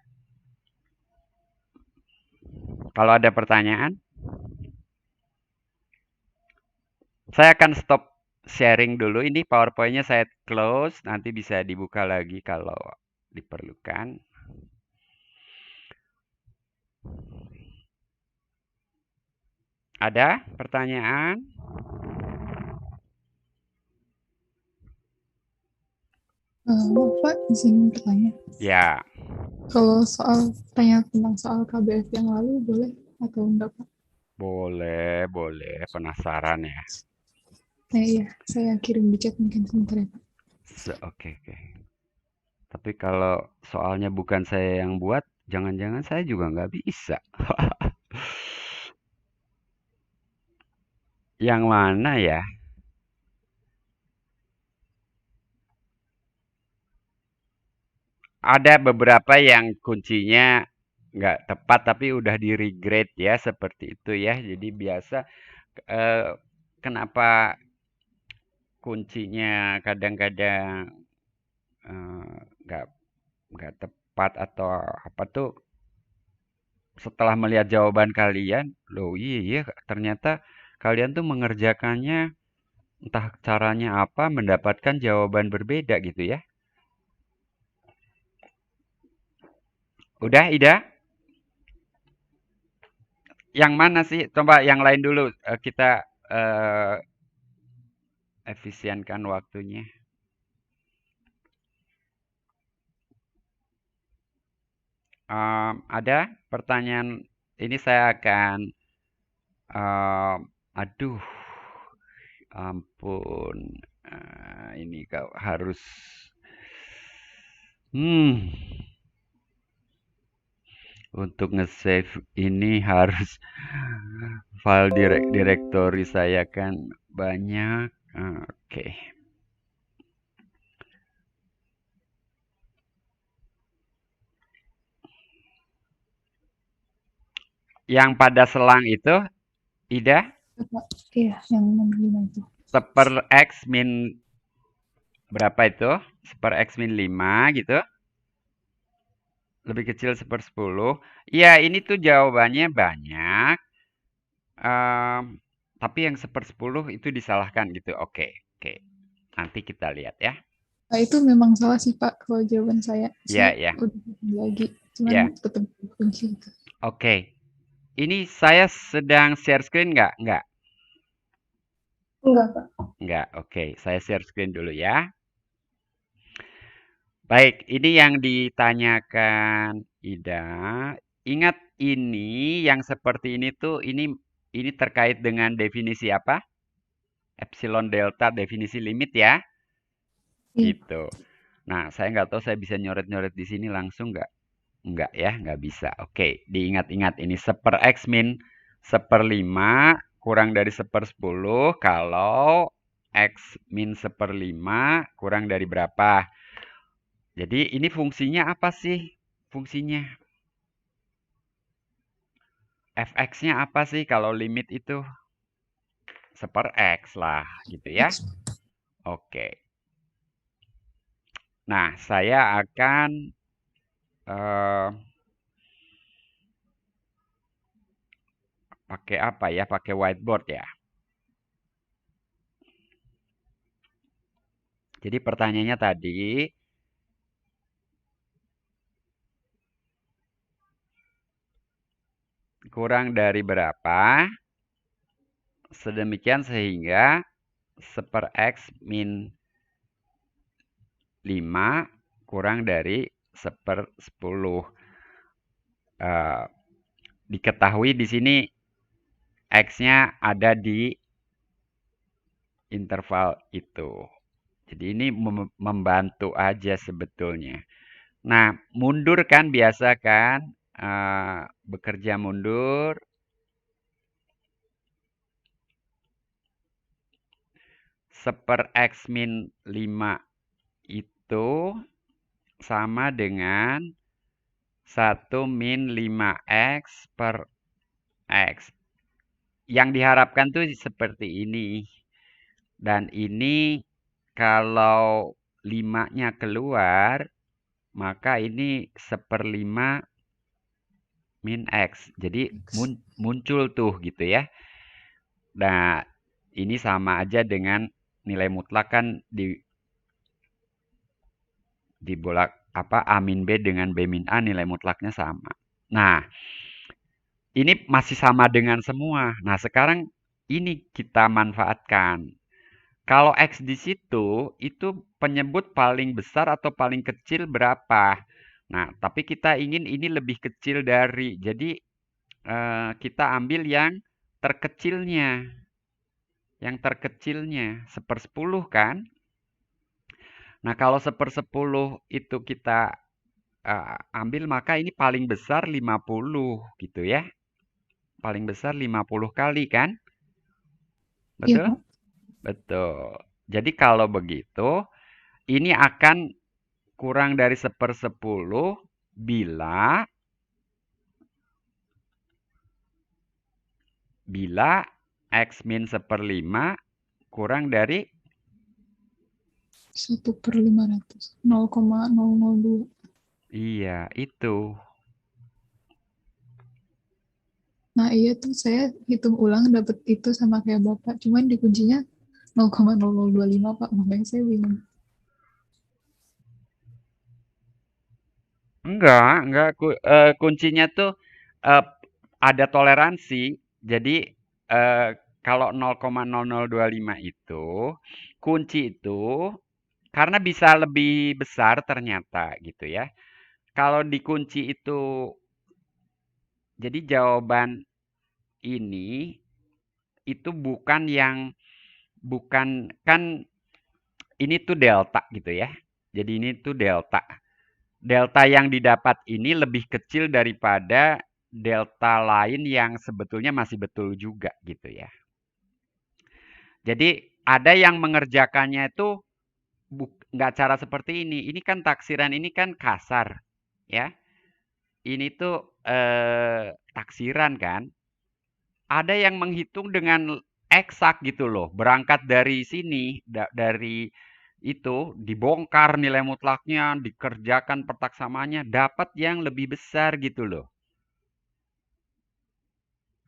Kalau ada pertanyaan, saya akan stop sharing dulu. Ini PowerPoint-nya saya close, nanti bisa dibuka lagi kalau diperlukan. Ada pertanyaan? Maaf Pak, izin bertanya. Ya, Kalau tanya tentang soal KBF yang lalu boleh atau enggak Pak? boleh. Penasaran ya. Iya, saya kirim di chat mungkin sebentar ya Pak. Oke. Tapi kalau soalnya bukan saya yang buat, jangan-jangan saya juga nggak bisa. Yang mana ya? Ada beberapa yang kuncinya nggak tepat tapi udah di regrade ya seperti itu ya. Jadi biasa kenapa kuncinya kadang-kadang nggak tepat atau apa tuh setelah melihat jawaban kalian, loh iya ternyata kalian tuh mengerjakannya entah caranya apa mendapatkan jawaban berbeda gitu ya. Udah, Ida? Yang mana sih? Coba yang lain dulu. Kita efisienkan waktunya. Ada pertanyaan? Ini saya akan, aduh, ampun, ini kau harus, untuk nge-save ini harus file directory saya kan banyak. Oke. Yang pada selang itu, Ida? Iya, yang nomor 5 itu. Seper X min berapa itu? Seper X min 5 gitu. Lebih kecil seper 10. Iya, ini tuh jawabannya banyak. Tapi yang seper 10 itu disalahkan gitu. Oke. Nanti kita lihat ya. Nah, itu memang salah sih Pak kalau jawaban saya. Iya. Udah lagi, cuman Ya. tetap kunci itu. Oke. Ini saya sedang share screen nggak? Nggak. Enggak Pak. Nggak. Oke. Saya share screen dulu ya. Baik, ini yang ditanyakan Ida. Ingat ini yang seperti ini tuh ini terkait dengan definisi apa? Epsilon delta definisi limit ya. Gitu. Nah, saya nggak tahu saya bisa nyoret-nyoret di sini langsung nggak? Nggak ya, nggak bisa. Oke, diingat-ingat ini seper X min seperlima kurang dari sepersepuluh kalau X min seperlima kurang dari berapa. Jadi ini fungsinya apa sih? Fungsinya fx-nya apa sih kalau limit itu? Seper X lah gitu ya. Oke. Nah, saya akan pakai apa ya? Pakai whiteboard ya. Jadi pertanyaannya tadi, kurang dari berapa? Sedemikian sehingga seper X min 5 kurang dari seper 10. Diketahui di sini X-nya ada di interval itu. Jadi ini membantu aja sebetulnya. Nah, mundur kan biasa kan? Bekerja mundur. Seper X min 5 itu itu sama dengan 1 min 5x per x. Yang diharapkan tuh seperti ini. Dan ini kalau 5-nya keluar, maka ini 1/5 min x. Jadi muncul tuh gitu ya. Nah, ini sama aja dengan nilai mutlak kan dibolak apa A min B dengan B min A nilai mutlaknya sama. Nah, ini masih sama dengan semua. Nah, sekarang ini kita manfaatkan. Kalau X di situ, itu penyebut paling besar atau paling kecil berapa? Nah, tapi kita ingin ini lebih kecil dari. Jadi, kita ambil yang terkecilnya. Yang terkecilnya, 1/10 kan? Nah, kalau 1/10 itu kita ambil, maka ini paling besar 50 gitu ya. Paling besar 50 kali kan? Iya, Betul? Pak. Betul. Jadi kalau begitu, ini akan kurang dari 1/10 bila X min 1/5 kurang dari 1/500. 0,002. iya, itu. Nah, iya tuh saya hitung ulang dapet itu sama kayak Bapak. Cuman di kuncinya 0,0025, Pak. Makanya saya bingung. Enggak. Kuncinya tuh ada toleransi. Jadi kalau 0,0025 itu, kunci itu karena bisa lebih besar ternyata gitu ya. Kalau dikunci itu, jadi jawaban ini itu bukan kan ini tuh delta gitu ya. Jadi ini tuh delta. Delta yang didapat ini lebih kecil daripada delta lain yang sebetulnya masih betul juga gitu ya. Jadi ada yang mengerjakannya itu nggak cara seperti ini. Ini kan taksiran ini kan kasar ya. Ini tuh taksiran kan. Ada yang menghitung dengan eksak gitu loh. Berangkat dari sini, dari itu dibongkar nilai mutlaknya, dikerjakan pertaksamanya, dapat yang lebih besar gitu loh.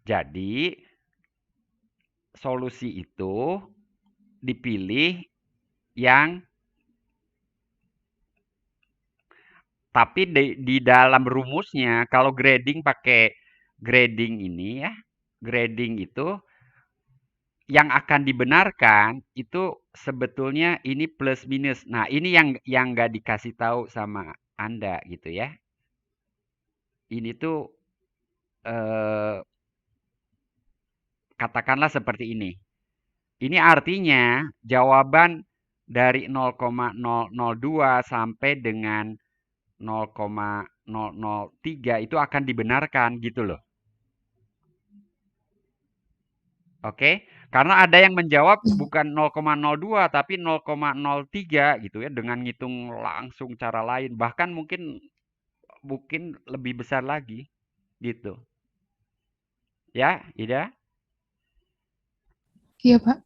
Jadi solusi itu dipilih yang tapi di dalam rumusnya kalau grading pakai grading ini ya, grading itu yang akan dibenarkan itu sebetulnya ini plus minus. Nah, ini yang nggak dikasih tahu sama Anda gitu ya. Ini tuh katakanlah seperti ini. Ini artinya jawaban dari 0,002 sampai dengan 0,003 itu akan dibenarkan gitu loh. Oke, karena ada yang menjawab bukan 0,02 tapi 0,03 gitu ya dengan ngitung langsung cara lain, bahkan mungkin lebih besar lagi gitu. Ya, Ida? Iya, Pak.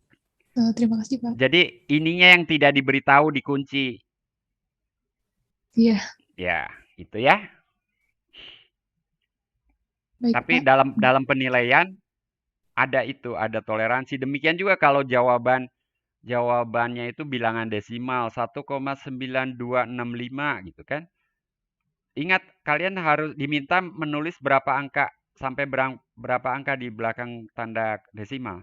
Terima kasih, Pak. Jadi ininya yang tidak diberitahu dikunci. Iya. Ya, itu ya. Baik, Tapi Pak. dalam penilaian ada toleransi. Demikian juga kalau jawabannya itu bilangan desimal 1,9265 gitu kan. Ingat kalian harus diminta menulis berapa angka sampai berapa angka di belakang tanda desimal.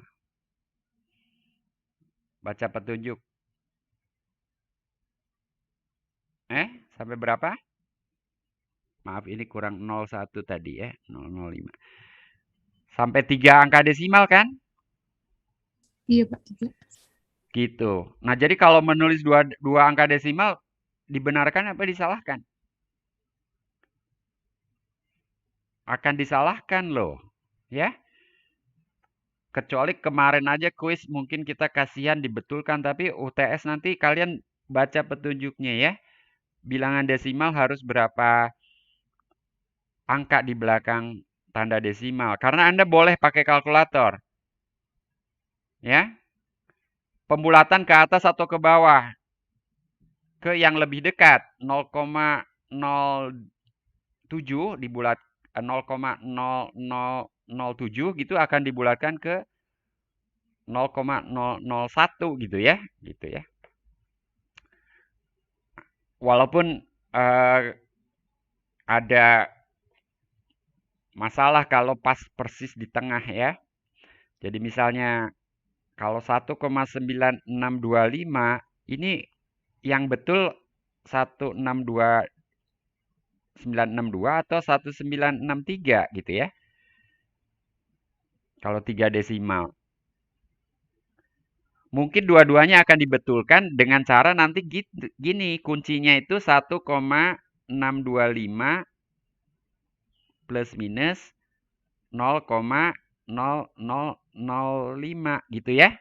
Baca petunjuk. Sampai berapa? Maaf ini kurang 01 tadi ya, 005. Sampai 3 angka desimal kan? Iya, Pak. 3. Gitu. Nah, jadi kalau menulis dua angka desimal dibenarkan apa disalahkan? Akan disalahkan loh, ya. Kecuali kemarin aja kuis mungkin kita kasihan dibetulkan, tapi UTS nanti kalian baca petunjuknya ya. Bilangan desimal harus berapa angka di belakang tanda desimal. Karena Anda boleh pakai kalkulator. Ya. Pembulatan ke atas atau ke bawah. Ke yang lebih dekat. 0,07 dibulat 0,0007 gitu akan dibulatkan ke 0,001 gitu ya. Gitu ya. Walaupun ada masalah kalau pas persis di tengah ya. Jadi misalnya kalau 1,9625 ini yang betul 162962 atau 1963 gitu ya. Kalau 3 desimal. Mungkin dua-duanya akan dibetulkan dengan cara nanti gini, kuncinya itu 1,625 plus minus 0,0005 gitu ya.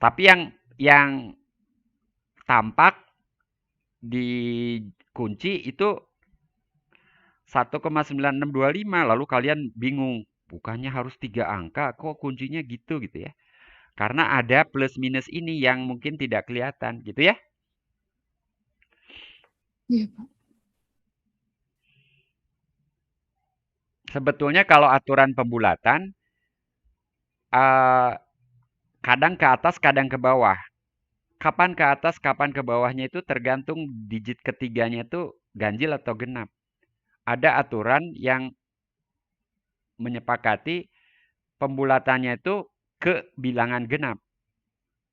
Tapi yang tampak di kunci itu 1,9625. Lalu kalian bingung, bukannya harus 3 angka, kok kuncinya gitu ya. Karena ada plus minus ini yang mungkin tidak kelihatan gitu ya. Iya, Pak. Sebetulnya kalau aturan pembulatan, kadang ke atas, kadang ke bawah. Kapan ke atas, kapan ke bawahnya itu tergantung digit ketiganya itu ganjil atau genap. Ada aturan yang menyepakati pembulatannya itu ke bilangan genap.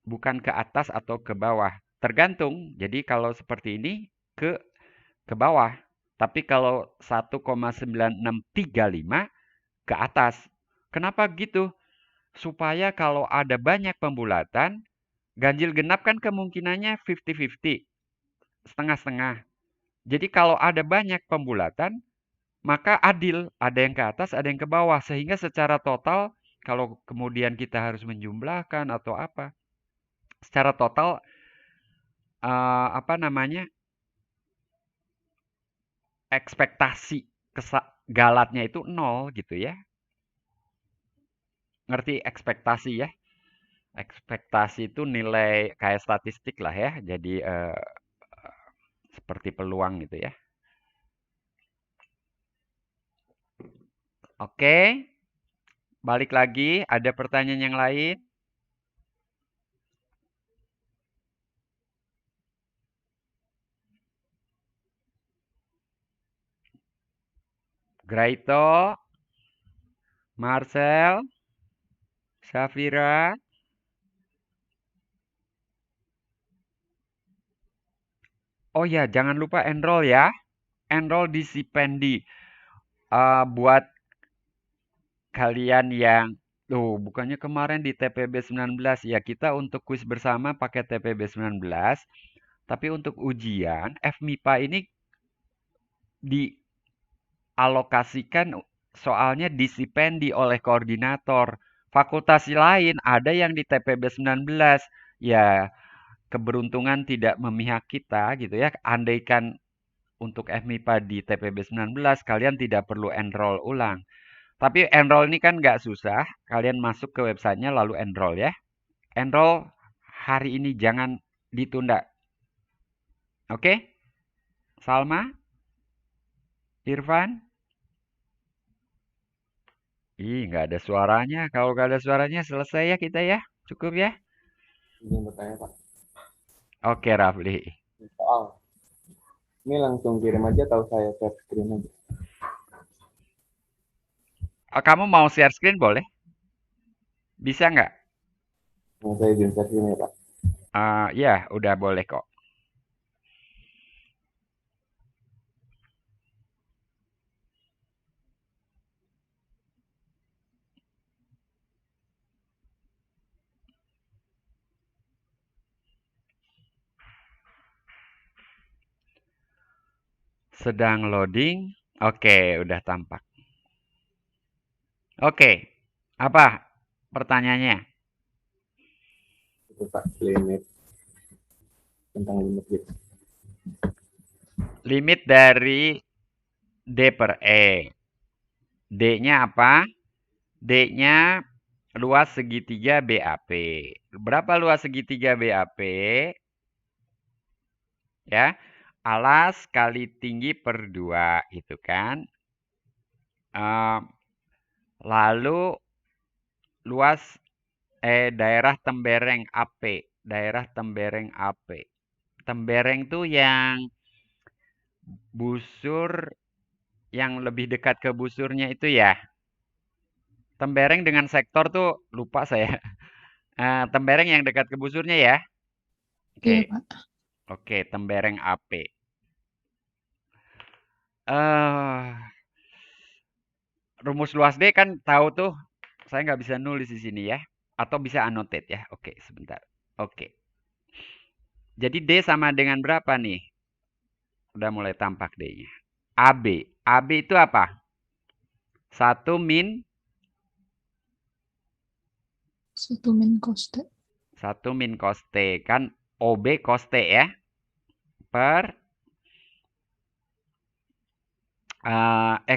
Bukan ke atas atau ke bawah. Tergantung. Jadi kalau seperti ini ke bawah. Tapi kalau 1,9635 ke atas. Kenapa gitu? Supaya kalau ada banyak pembulatan, ganjil genap kan kemungkinannya 50-50. Setengah-setengah. Jadi kalau ada banyak pembulatan, maka adil. Ada yang ke atas, ada yang ke bawah. Sehingga secara total, kalau kemudian kita harus menjumlahkan atau apa, secara total, ekspektasi galatnya itu 0 gitu ya. Ngerti ekspektasi ya? Ekspektasi itu nilai kayak statistik lah ya. Jadi seperti peluang gitu ya. Oke. Balik lagi, ada pertanyaan yang lain? Graito, Marcel, Safira. Oh ya, jangan lupa enroll ya. Enroll di Sipendi. Buat kalian yang bukannya kemarin di TPB 19 ya, kita untuk kuis bersama pakai TPB 19. Tapi untuk ujian FMIPA ini dialokasikan soalnya disipendi oleh koordinator. Fakultas lain ada yang di TPB 19. Ya, keberuntungan tidak memihak kita gitu ya. Andaikan untuk FMIPA di TPB 19, kalian tidak perlu enroll ulang. Tapi enroll ini kan nggak susah. Kalian masuk ke websitenya lalu enroll ya. Enroll hari ini, jangan ditunda. Oke? Salma? Irfan? Nggak ada suaranya. Kalau nggak ada suaranya, selesai ya kita ya. Cukup ya? Izin bertanya, Pak. Oke, Rafli. Soal. Ini langsung kirim aja atau saya share screen aja? Kamu mau share screen boleh? Bisa nggak? Mau saya izin share screen ya, Pak? Ya, udah boleh kok. Sedang loading. Oke, udah tampak. Oke, apa pertanyaannya? Itu Pak, limit tentang limit gitu. Limit dari D per E. D-nya apa? D-nya luas segitiga BAP. Berapa luas segitiga BAP? Ya, alas kali tinggi per 2, gitu kan. Lalu luas daerah tembereng AP. Daerah tembereng AP. Tembereng tuh yang busur, yang lebih dekat ke busurnya itu ya. Tembereng dengan sektor tuh lupa saya. Tembereng yang dekat ke busurnya ya. Iya, Oke. Pak. Oke, tembereng AP. Rumus luas D kan tahu tuh. Saya nggak bisa nulis di sini ya. Atau bisa annotate ya. Oke, sebentar. Oke. Jadi D sama dengan berapa nih? Udah mulai tampak D-nya. AB. AB itu apa? 1 min 1 min cos T. 1 min cos T. Kan OB cos T ya. Per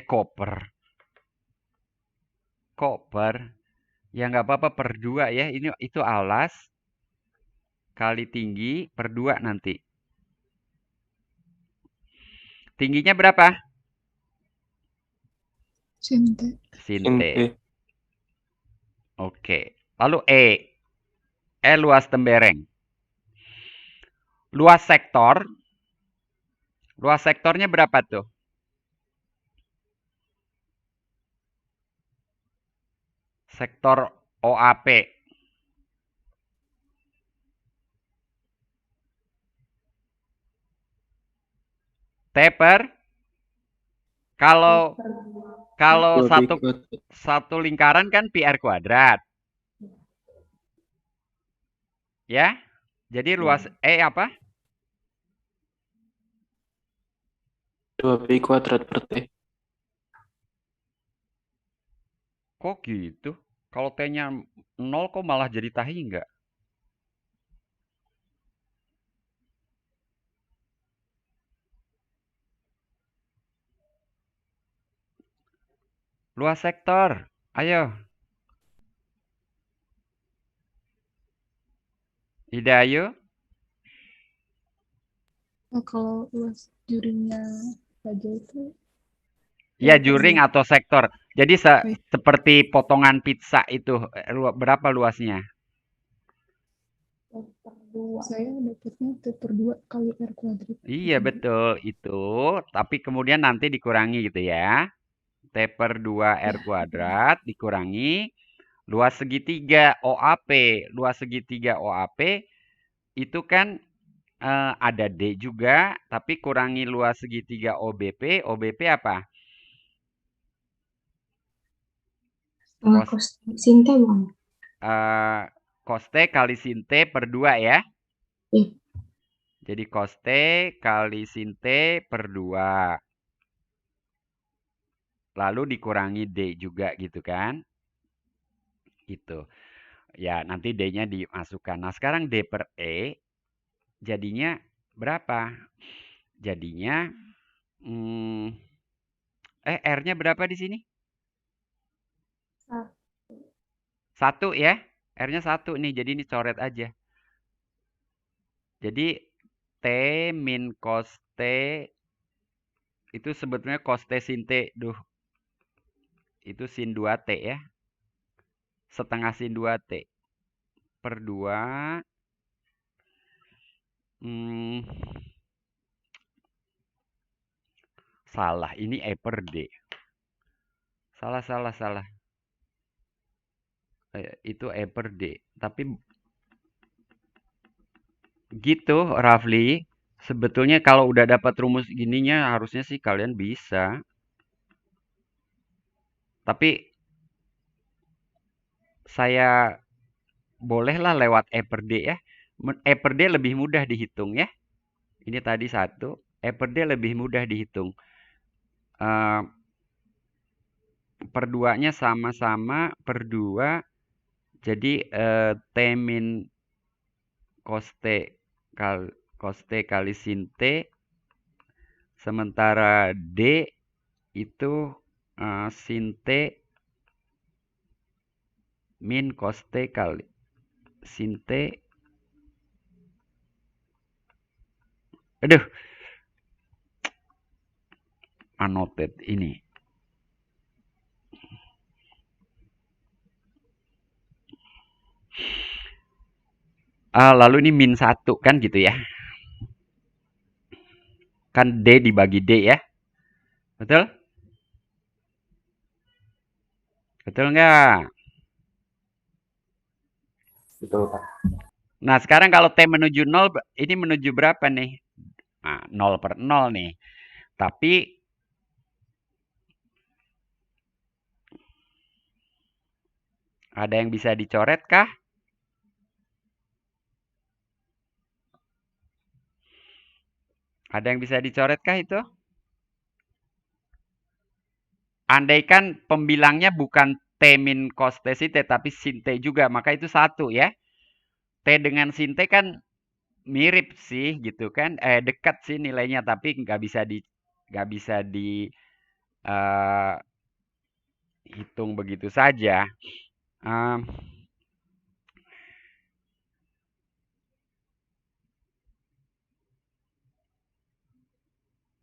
koper. Koper. Ya nggak apa-apa per 2 ya. Itu alas kali tinggi per 2 nanti. Tingginya berapa? Sin T. Sin Sin T. T. Oke. Lalu E. E luas tembereng. Luas sektor. Luas sektornya berapa tuh? Sektor OAP. T per? Kalau Dua satu kuadrat. satu lingkaran kan pi r kuadrat. Ya? Jadi luas E apa? 2pi kuadrat per T. Kok gitu? Kalau T-nya 0 kok malah jadi tahi enggak? Luas sektor. Ayo. Ida ayo. Nah, kalau luas juringnya saja itu Ya, juring atau sektor. Jadi seperti potongan pizza itu berapa luasnya? saya dapatnya T per 2 kali R kuadrat. Iya, betul. Itu. Tapi kemudian nanti dikurangi gitu ya. T per 2 R kuadrat dikurangi luas segitiga OAP. Luas segitiga OAP itu kan ada D juga, tapi kurangi luas segitiga OBP. OBP apa? Cos sin T bukan? Cos T kali sin T per 2 ya. Iya. Jadi cos T kali sin T per 2. Lalu dikurangi D juga gitu kan. Gitu. Ya, nanti D-nya dimasukkan. Nah, sekarang D per E jadinya berapa? Jadinya R-nya berapa di sini? 1 ya. R-nya 1 nih. Jadi ini coret aja. Jadi T min cos T itu sebetulnya cos T sin T. Duh. Itu sin 2T ya. Setengah sin 2T. Per 2. Salah. Ini E per D. Salah. Itu E per D. Tapi gitu, Rafli. Sebetulnya kalau udah dapat rumus gininya harusnya sih kalian bisa. Tapi saya bolehlah lewat E per D ya. E per D lebih mudah dihitung ya. Ini tadi 1. E per D lebih mudah dihitung. Per 2-nya sama-sama per 2. Jadi T min cos T cos T kali sin T. Sementara D itu sin T min cos T kali sin T. Aduh, annotate ini. Lalu ini min 1 kan gitu ya. Kan D dibagi D ya. Betul? Betul nggak? Betul, Pak. Nah, sekarang kalau T menuju 0, ini menuju berapa nih? Nah, 0/0 nih. Tapi ada yang bisa dicoret kah? Ada yang bisa dicoret kah itu? Andaikan pembilangnya bukan T min cos T sin T, tapi sin T juga, maka itu 1 ya. T dengan sin T kan mirip sih gitu kan, dekat sih nilainya, tapi nggak bisa di hitung begitu saja.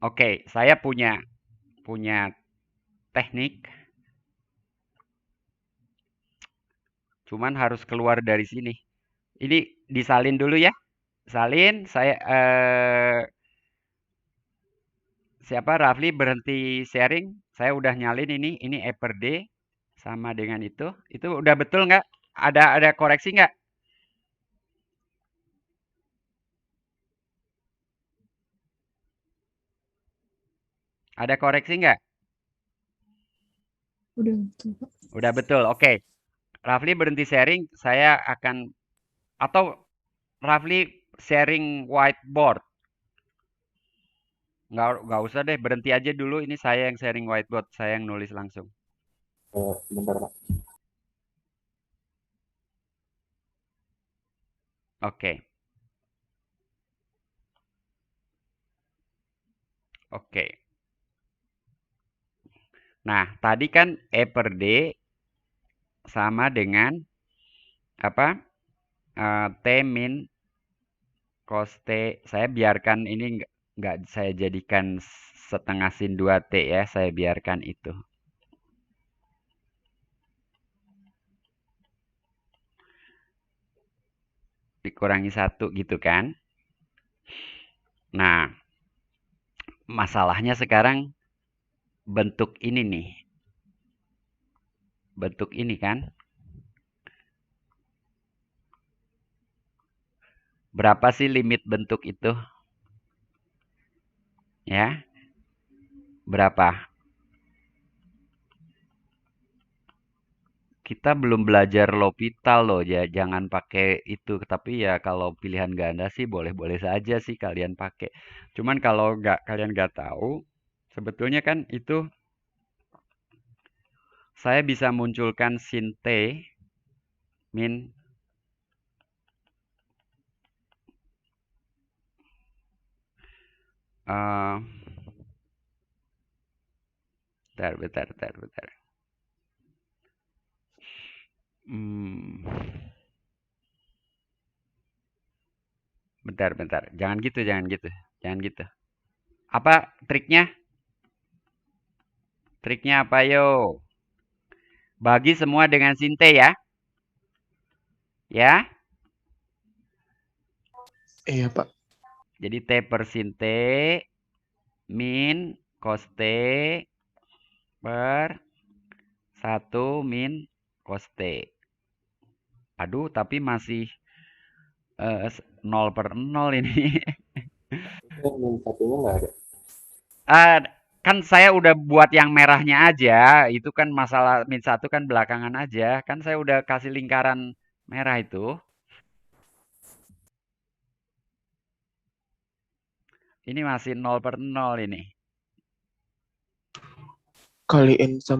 Oke, saya punya teknik, cuman harus keluar dari sini. Ini disalin dulu ya, salin. Saya siapa Rafli berhenti sharing. Saya udah nyalin ini E per D sama dengan itu. Itu udah betul nggak? Ada koreksi nggak? Ada koreksi nggak? Udah betul, Pak. Udah betul. Oke. Rafli berhenti sharing. Saya akan atau Rafli sharing whiteboard. Nggak usah deh, berhenti aja dulu. Ini saya yang sharing whiteboard, saya yang nulis langsung. Bentar, Pak. Oke. Oke. Nah, tadi kan E per D sama dengan apa? T min cos T. Saya biarkan ini nggak saya jadikan setengah sin 2T ya. Saya biarkan itu. Dikurangi 1 gitu kan. Nah, masalahnya sekarang bentuk ini nih. Bentuk ini kan. Berapa sih limit bentuk itu? Ya. Berapa? Kita belum belajar L'Hopital loh, ya jangan pakai itu. Tapi ya kalau pilihan ganda sih boleh-boleh saja sih kalian pakai. Cuman kalau kalian nggak tahu, sebetulnya kan itu saya bisa munculkan sin T min bentar. Bentar. Jangan gitu. Apa triknya? Triknya apa yo? Bagi semua dengan sin T ya. Ya. Iya, Pak. Jadi T per sin T min cos T per 1 min cos T. Aduh, tapi masih 0/0 ini. Min satunya nggak ada. Kan saya udah buat yang merahnya aja. Itu kan masalah min 1 kan belakangan aja. Kan saya udah kasih lingkaran merah itu. Ini masih 0/0 ini. Kaliin sama